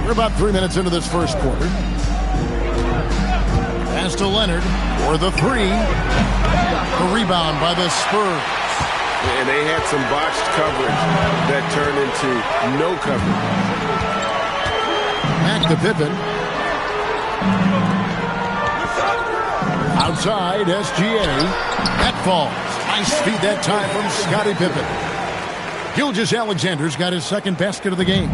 We're about 3 minutes into this first quarter. Pass to Leonard for the 3. The rebound by the Spurs. And they had some botched coverage that turned into no coverage. Back to Pippen. Outside, SGA. That falls. Nice speed that time from Scottie Pippen. Gilgeous-Alexander's got his second basket of the game.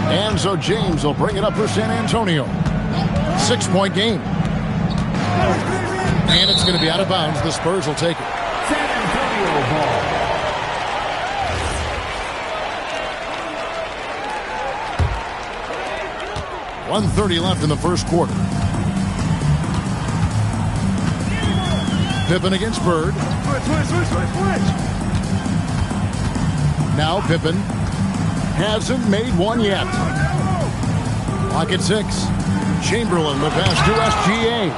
And so James will bring it up for San Antonio. 6-point game. And it's going to be out of bounds. The Spurs will take it. San Antonio ball. .130 left in the first quarter. Pippen against Bird. Switch. Now Pippen hasn't made one yet. Clock at 6. Chamberlain, the pass to SGA.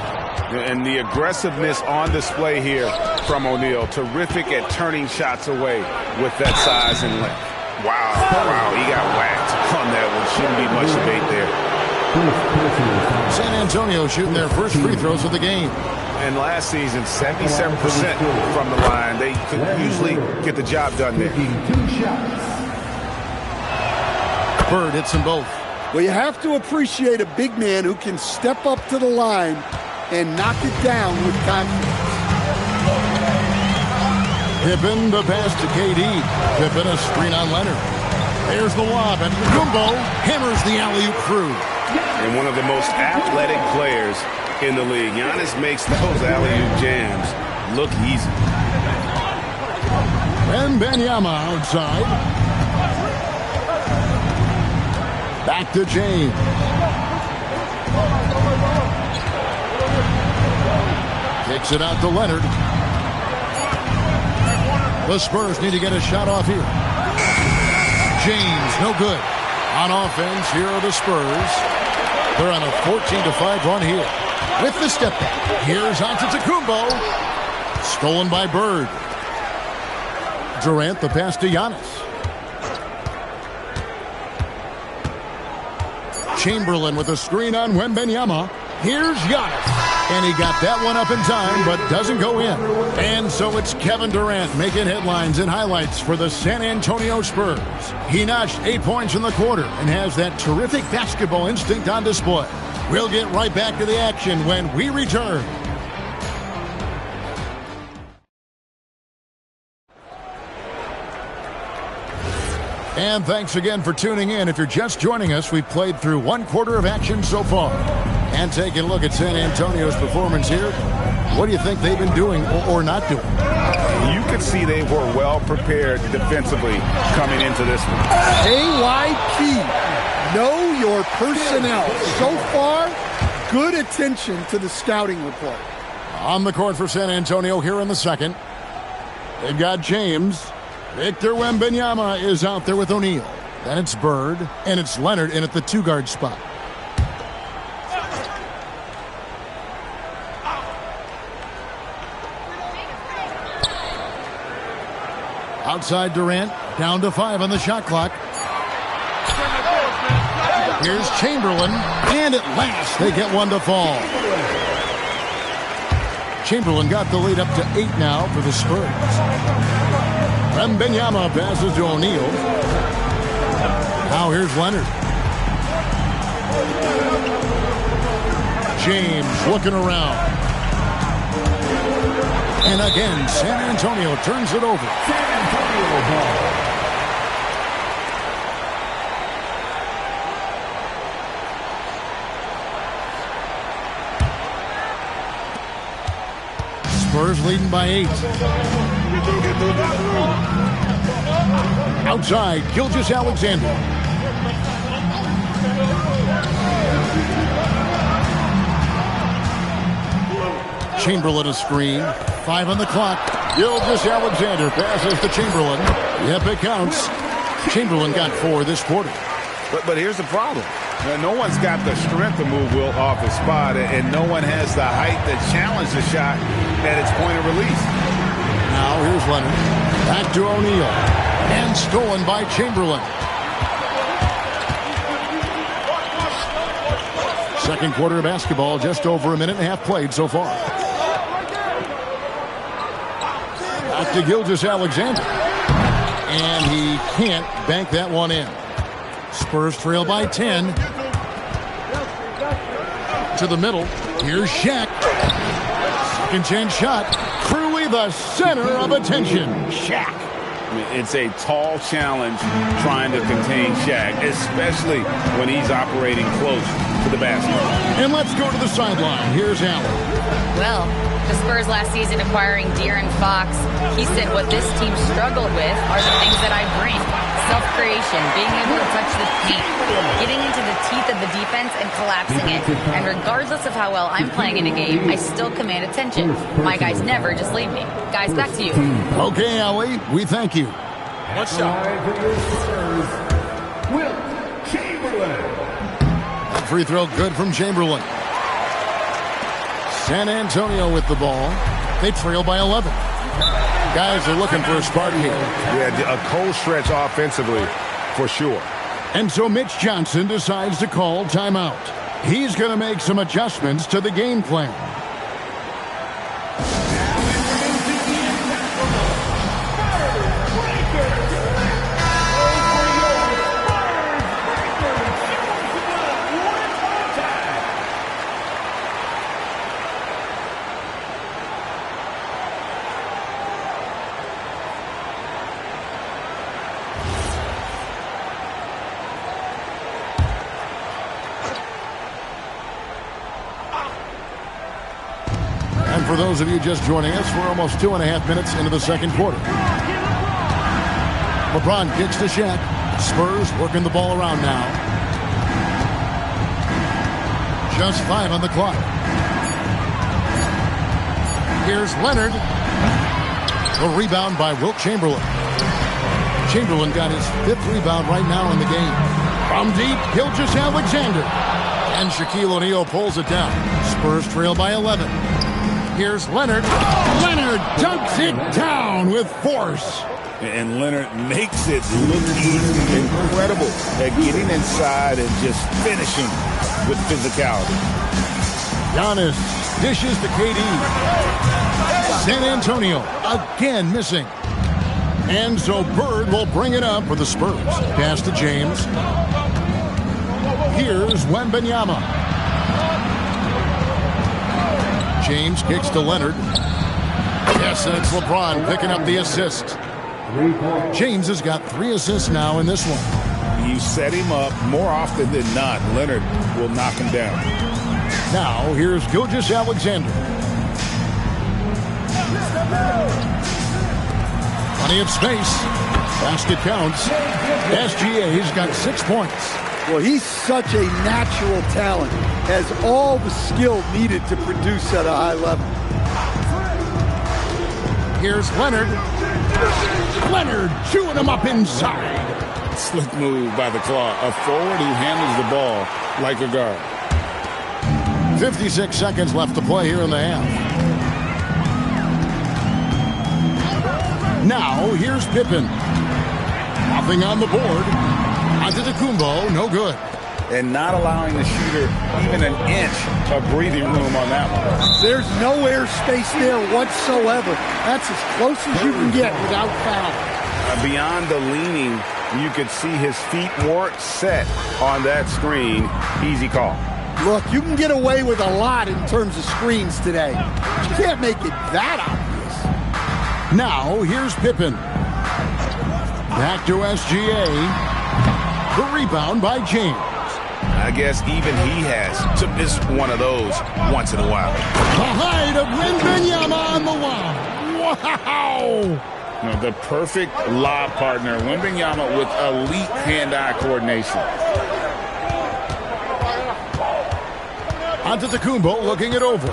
And the aggressiveness on display here from O'Neal. Terrific at turning shots away with that size and length. Wow, he got whacked on that one. Shouldn't be much debate there. San Antonio shooting their first free throws of the game. And last season, 77% from the line. They could usually get the job done there. Bird hits them both. Well, you have to appreciate a big man who can step up to the line and knock it down with confidence. Pippen, the pass to KD. Pippen, a screen on Leonard. There's the lob, and Kumbo hammers the alley-oop through. And one of the most athletic players in the league. Giannis makes those alley-oop jams look easy. Wembanyama outside. Back to James. Kicks it out to Leonard. The Spurs need to get a shot off here. James, no good. On offense, here are the Spurs. They're on a 14-5 run here. With the step back, here's Antetokounmpo. Stolen by Bird. Durant, the pass to Giannis. Chamberlain with a screen on Wembanyama. Here's Giannis. And he got that one up in time, but doesn't go in. And so it's Kevin Durant making headlines and highlights for the San Antonio Spurs. He notched 8 points in the quarter and has that terrific basketball instinct on display. We'll get right back to the action when we return. And thanks again for tuning in. If you're just joining us, we've played through one quarter of action so far. And taking a look at San Antonio's performance here, what do you think they've been doing or not doing? You could see they were well prepared defensively coming into this one. KYP, know your personnel. So far, good attention to the scouting report. On the court for San Antonio here in the second. They've got James. Victor Wembanyama is out there with O'Neal. Then it's Bird, and it's Leonard in at the two-guard spot. Outside Durant, down to 5 on the shot clock. Here's Chamberlain, and at last they get one to fall. Chamberlain got the lead up to 8 now for the Spurs. Wembanyama passes to O'Neal. Now here's Leonard. James looking around. And again, San Antonio turns it over. San Antonio ball. Spurs leading by 8. Outside, Gilgeous-Alexander. Chamberlain a screen. 5 on the clock. Gilgeous-Alexander passes to Chamberlain. Yep, it counts. Chamberlain got 4 this quarter. But here's the problem. No one's got the strength to move Wilt off his spot, and no one has the height to challenge the shot at its point of release. Now here's Leonard. Back to O'Neal. And stolen by Chamberlain. Second quarter of basketball, just over a minute and a half played so far. Back to Gilgeous-Alexander. And he can't bank that one in. Spurs trail by 10. To the middle. Here's Shaq. Second chance shot. Cruelly the center of attention. Shaq. It's a tall challenge trying to contain Shaq, especially when he's operating close to the basket. And let's go to the sideline. Here's Allen. Well, the Spurs last season acquiring De'Aaron Fox, he said what this team struggled with are the things that I bring. Self-creation, being able to touch the paint, getting into the teeth of the defense and collapsing it. And regardless of how well I'm playing in a game, I still command attention. My guys never just leave me. Guys, back to you. Okay, Allie, we thank you. One shot. Wilt Chamberlain. Free throw good from Chamberlain. San Antonio with the ball. They trail by 11. Guys are looking for a spark here. Yeah, a cold stretch offensively for sure. And so Mitch Johnson decides to call timeout. He's going to make some adjustments to the game plan. For those of you just joining us, we're almost 2.5 minutes into the second quarter. LeBron kicks to Shaq. Spurs working the ball around now. Just 5 on the clock. Here's Leonard. The rebound by Wilt Chamberlain. Chamberlain got his 5th rebound right now in the game. From deep, Gilgeous-Alexander. And Shaquille O'Neal pulls it down. Spurs trail by 11. Here's Leonard. Leonard dunks it down with force. And Leonard makes it look easy. Incredible at getting inside and just finishing with physicality. Giannis dishes to KD. San Antonio again missing. And so Bird will bring it up for the Spurs. Pass to James. Here's Wembanyama. James kicks to Leonard. Yes, and it's LeBron picking up the assist. James has got 3 assists now in this one. You set him up more often than not. Leonard will knock him down. Now, here's Gilgeous-Alexander. Plenty of space. Basket counts. SGA's got 6 points. Well, he's such a natural talent. Has all the skill needed to produce at a high level. Here's Leonard. Leonard chewing him up inside. Slick move by the Claw. A forward who handles the ball like a guard. 56 seconds left to play here in the half. Now, here's Pippen. Nothing on the board. Antetokounmpo, no good. And not allowing the shooter even an inch of breathing room on that one. There's no air space there whatsoever. That's as close as you can get without foul. Beyond the leaning, you could see his feet weren't set on that screen. Easy call. Look, you can get away with a lot in terms of screens today. You can't make it that obvious. Now, here's Pippen. Back to SGA. The rebound by James. I guess even he has to miss one of those once in a while. The height of Wembanyama on the line. Wow! You know, the perfect lob partner, Wembanyama with elite hand-eye coordination. Antetokounmpo looking it over.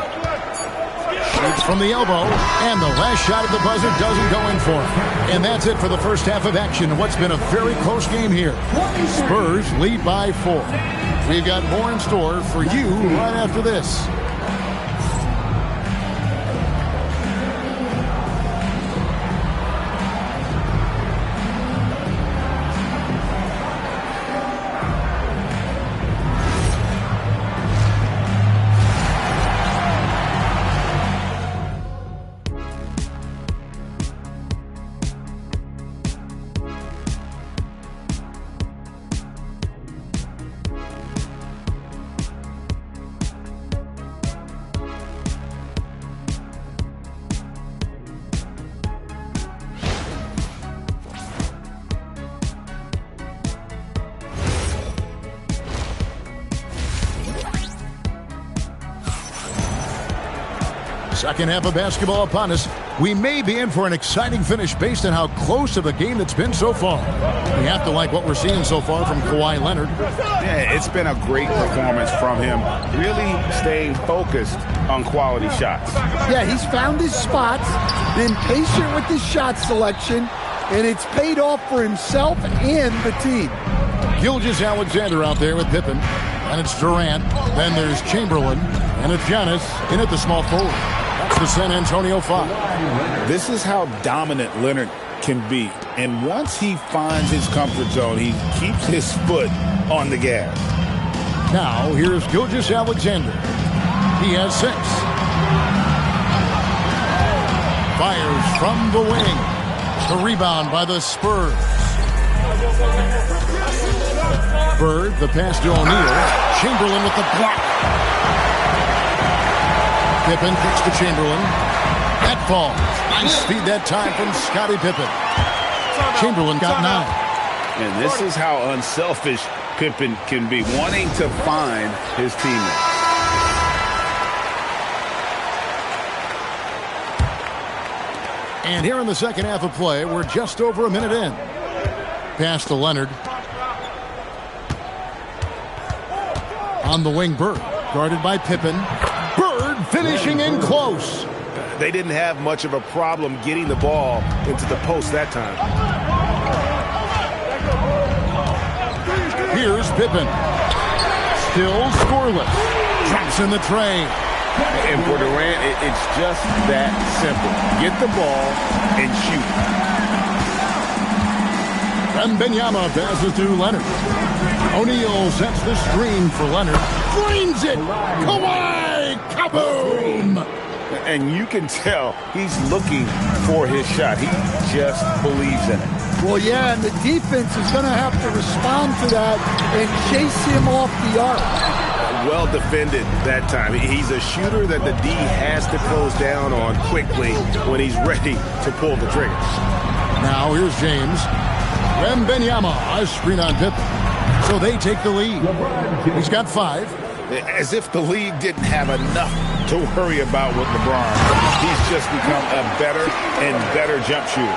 Shoots from the elbow, and the last shot at the buzzer doesn't go in for him. And that's it for the first half of action in what's been a very close game here. Spurs lead by 4. We've got more in store for you right after this. Second half of basketball upon us. We may be in for an exciting finish based on how close of a game it's been so far. We have to like what we're seeing so far from Kawhi Leonard. Yeah, it's been a great performance from him. Really staying focused on quality shots. Yeah, he's found his spots, been patient with his shot selection, and it's paid off for himself and the team. Gilgeous-Alexander out there with Pippen. And it's Durant. Then there's Chamberlain. And it's Giannis in at the small forward. That's the San Antonio 5. This is how dominant Leonard can be. And once he finds his comfort zone, he keeps his foot on the gas. Now, here's Gilgeous-Alexander. He has 6. Fires from the wing. The rebound by the Spurs. Bird, the pass to O'Neal. Chamberlain with the block. Pippen kicks to Chamberlain. That falls. Nice feed that time from Scottie Pippen. Chamberlain got 9. And this is how unselfish Pippen can be, wanting to find his teammate. And here in the second half of play, we're just over a minute in. Pass to Leonard. On the wing, Bird. Guarded by Pippen. Bird finishing in close. they didn't have much of a problem getting the ball into the post that time. Here's Pippen. Still scoreless. Drops in the tray. And for Durant, it's just that simple. Get the ball and shoot. Wembanyama passes to Leonard. O'Neal sets the screen for Leonard. Drains it. Kawhi. Kaboom. And you can tell he's looking for his shot. He just believes in it. Well, yeah, and the defense is going to have to respond to that and chase him off the arc. Well defended that time. He's a shooter that the D has to close down on quickly when he's ready to pull the trigger. Now here's James. Wembanyama, a screen on Pippen. So they take the lead. He's got 5. As if the league didn't have enough to worry about with LeBron. He's just become a better and better jump shooter.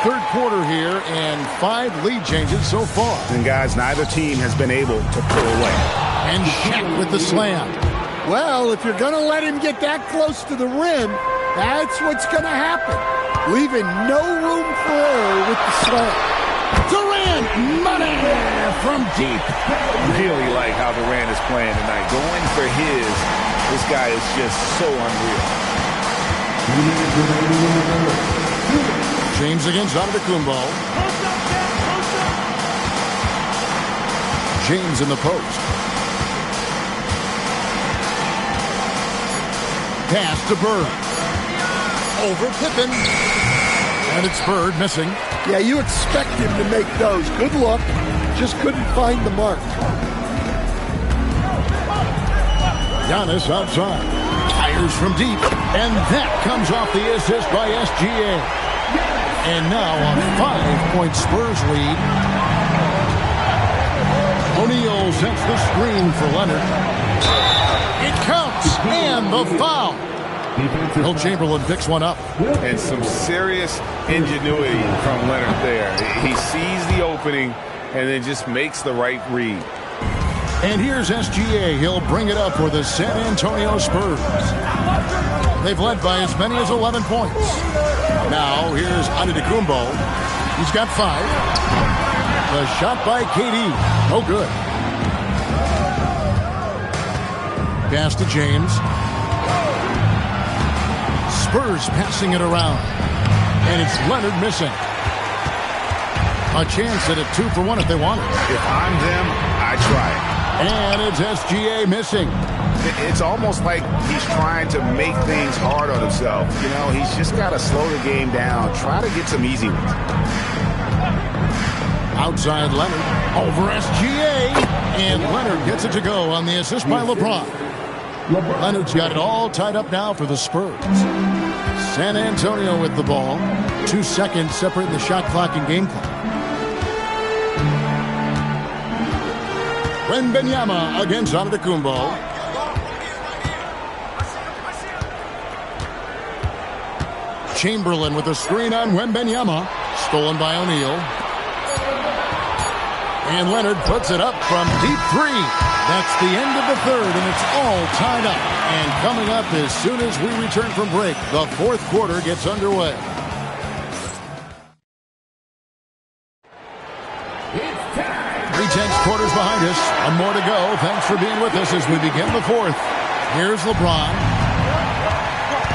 Third quarter here and 5 lead changes so far. And guys, neither team has been able to pull away. And Shaq with the slam. Well, if you're going to let him get that close to the rim, that's what's going to happen. Leaving no room for error with the slam. Durant, money from deep. Really like how Durant is playing tonight. Going for his. This guy is just so unreal. James against Antetokounmpo. James in the post. Pass to Bird. Over Pippen. And it's Bird missing. Yeah, you expect him to make those. Good luck. Just couldn't find the mark. Giannis outside. Fires from deep. And that comes off the assist by SGA. And now a 5-point Spurs lead. O'Neal sets the screen for Leonard. It counts. And the foul. Will Chamberlain picks one up. And some serious ingenuity from Leonard there. He sees the opening and then just makes the right read. And here's SGA. He'll bring it up for the San Antonio Spurs. They've led by as many as 11 points. Now here's Antetokounmpo. He's got 5. The shot by KD. No good. Pass to James. Spurs passing it around. And it's Leonard missing. A chance at a 2-for-1 if they want it. If I'm them, I try it. And it's SGA missing. It's almost like he's trying to make things hard on himself. You know, he's just got to slow the game down. Try to get some easy ones. Outside Leonard. Over SGA. And Leonard gets it to go on the assist by LeBron. Leonard's got it all tied up now for the Spurs. San Antonio with the ball. 2 seconds separating the shot clock and game clock. Wembanyama against Antetokounmpo. Chamberlain with a screen on Wembanyama. Stolen by O'Neal. And Leonard puts it up from deep 3. That's the end of the third, and it's all tied up. And coming up as soon as we return from break, the fourth quarter gets underway. 3/10 quarters behind us. One more to go. Thanks for being with us as we begin the fourth. Here's LeBron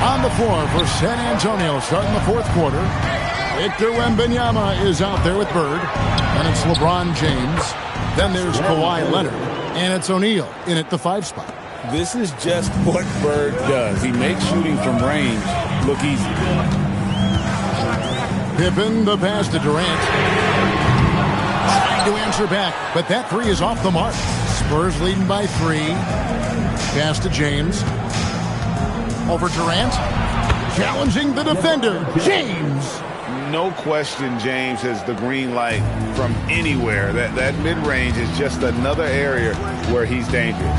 on the floor for San Antonio starting the fourth quarter. Victor Wembanyama is out there with Bird. And it's LeBron James. Then there's Kawhi Leonard. And it's O'Neal in at the 5 spot. This is just what Bird does. He makes shooting from range look easy. Pippen, the pass to Durant. Trying to answer back, but that 3 is off the mark. Spurs leading by 3. Pass to James. Over Durant. Challenging the defender. James. No question James has the green light from anywhere. That mid-range is just another area where he's dangerous.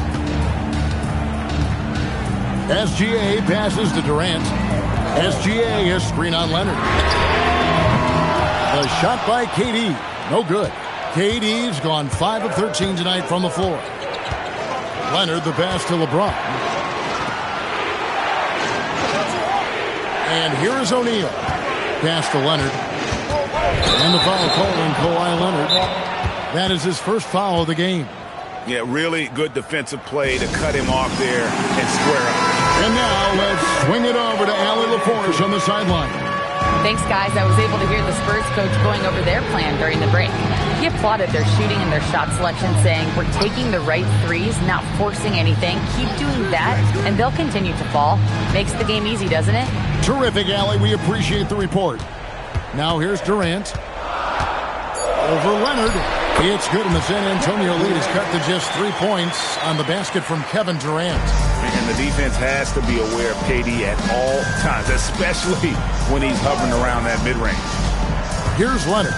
SGA passes to Durant. SGA has screen on Leonard. The shot by KD. No good. KD's gone 5 of 13 tonight from the floor. Leonard the pass to LeBron. And here is O'Neal. Pass to Leonard. And the foul call on Kawhi Leonard. That is his first foul of the game. Yeah, really good defensive play to cut him off there and square up. And now let's swing it over to Allie LaForce on the sideline. Thanks, guys. I was able to hear the Spurs coach going over their plan during the break. He applauded their shooting and their shot selection, saying, we're taking the right threes, not forcing anything. Keep doing that, and they'll continue to fall. Makes the game easy, doesn't it? Terrific, Allie. We appreciate the report. Now here's Durant. Over Leonard. It's good, and the San Antonio lead is cut to just 3 points on the basket from Kevin Durant. And the defense has to be aware of KD at all times, especially when he's hovering around that mid-range. Here's Leonard.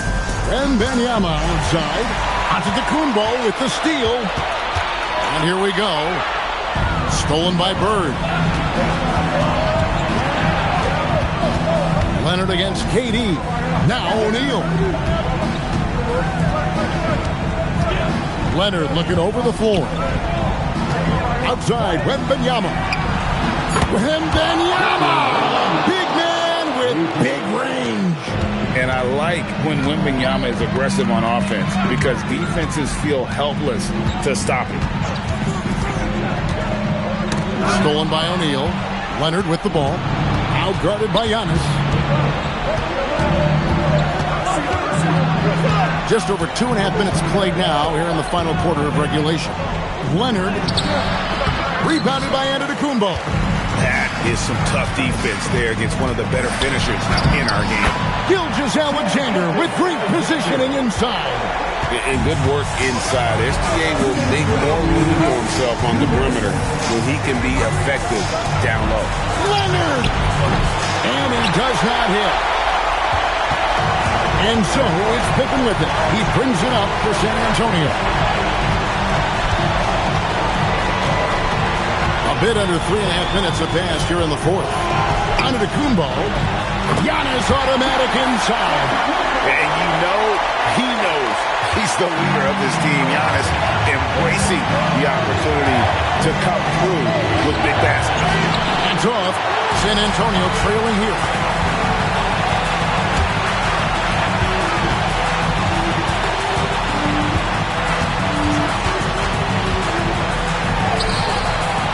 Wembanyama outside. Antetokounmpo with the steal. And here we go. Stolen by Bird. Leonard against KD. Now O'Neal. Leonard looking over the floor. Outside, Wembanyama. Wembanyama! Big man with big range. And I like when Wembanyama is aggressive on offense because defenses feel helpless to stop him. Stolen by O'Neal. Leonard with the ball. Outguarded by Giannis. Just over 2.5 minutes played now here in the final quarter of regulation. Leonard rebounded by Antetokounmpo. That is some tough defense there against one of the better finishers in our game. Gilgeous-Alexander with great positioning inside. And good work inside. SGA will make more room for himself on the perimeter when he can be effective down low. Leonard! And he does not hit. And so it's Pippen with it. He brings it up for San Antonio. A bit under 3.5 minutes have passed here in the fourth. Antetokounmpo. Giannis automatic inside. And you know he knows he's the leader of this team. Giannis embracing the opportunity to come through with big baskets. Hands off. San Antonio trailing here.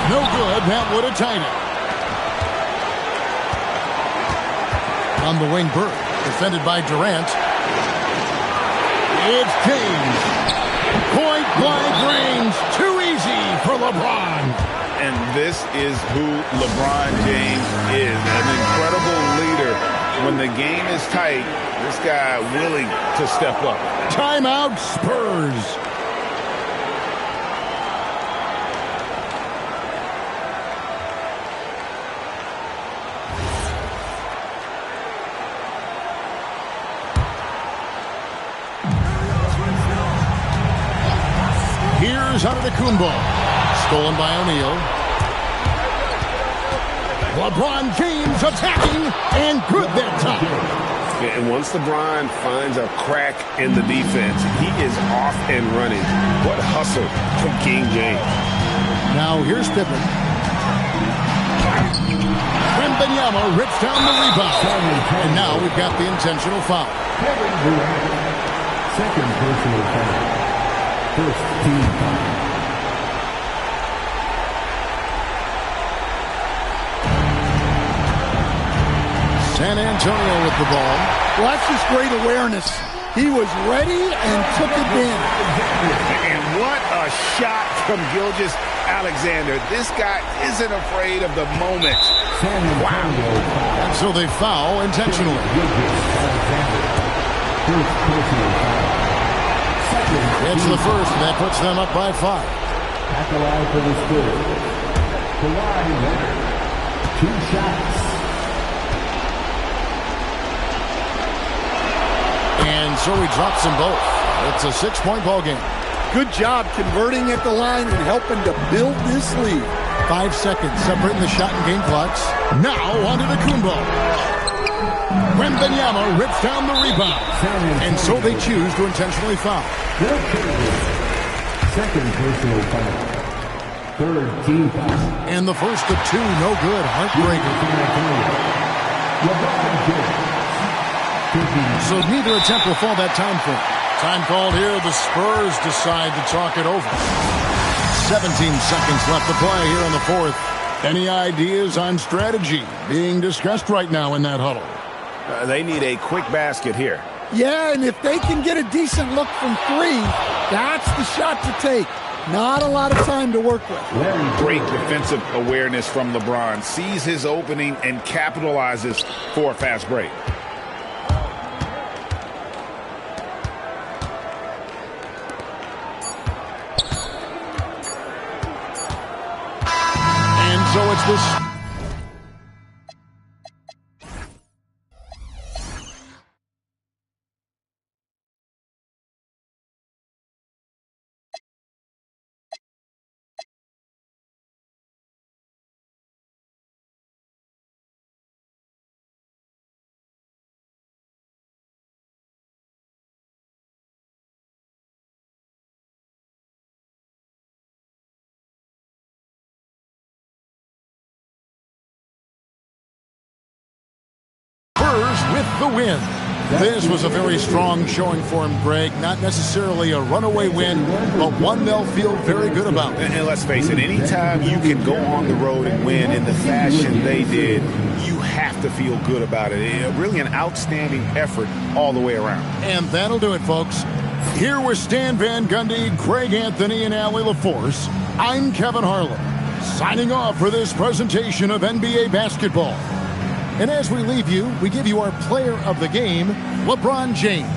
No good. That would have tied it. On the wing, Bird. Defended by Durant. It's James. Point blank range. Too easy for LeBron. And this is who LeBron James is. An incredible leader. When the game is tight, this guy willing to step up. Timeout, Spurs. Here's Antetokounmpo. Stolen by O'Neal. LeBron James attacking, and good that time. Yeah, and once LeBron finds a crack in the defense, he is off and running. What hustle from King James. Now here's Pippen. Wembanyama rips down the rebound. And now we've got the intentional foul. Second personal foul. First team foul. San Antonio with the ball. Well, that's just great awareness. He was ready and took advantage. And what a shot from Gilgeous-Alexander. This guy isn't afraid of the moment. Wow. And so they foul intentionally. It's the first, and that puts them up by 5. At the line for the Spurs. Kawhi Leonard. 2 shots. And so he drops them both. It's a 6-point ball game. Good job converting at the line and helping to build this lead. 5 seconds separating the shot and game clocks. Now on to Antetokounmpo. Wembanyama rips down the rebound. And so they choose to intentionally foul. Second personal foul. Third team foul. And the first of 2, no good. Heartbreaker. So neither attempt will fall that time for him. Time called here. The Spurs decide to talk it over. 17 seconds left to play here in the fourth. Any ideas on strategy being discussed right now in that huddle? They need a quick basket here. Yeah, and if they can get a decent look from three, that's the shot to take. Not a lot of time to work with. Great defensive awareness from LeBron. Sees his opening and capitalizes for a fast break. And so it's this... with the win. This was a very strong showing for him, Greg. Not necessarily a runaway win, but one they'll feel very good about. And let's face it, anytime you can go on the road and win in the fashion they did, you have to feel good about it. Really an outstanding effort all the way around. And that'll do it, folks. Here with Stan Van Gundy, Greg Anthony, and Allie LaForce, I'm Kevin Harlan, signing off for this presentation of NBA basketball. And as we leave you, we give you our player of the game, LeBron James.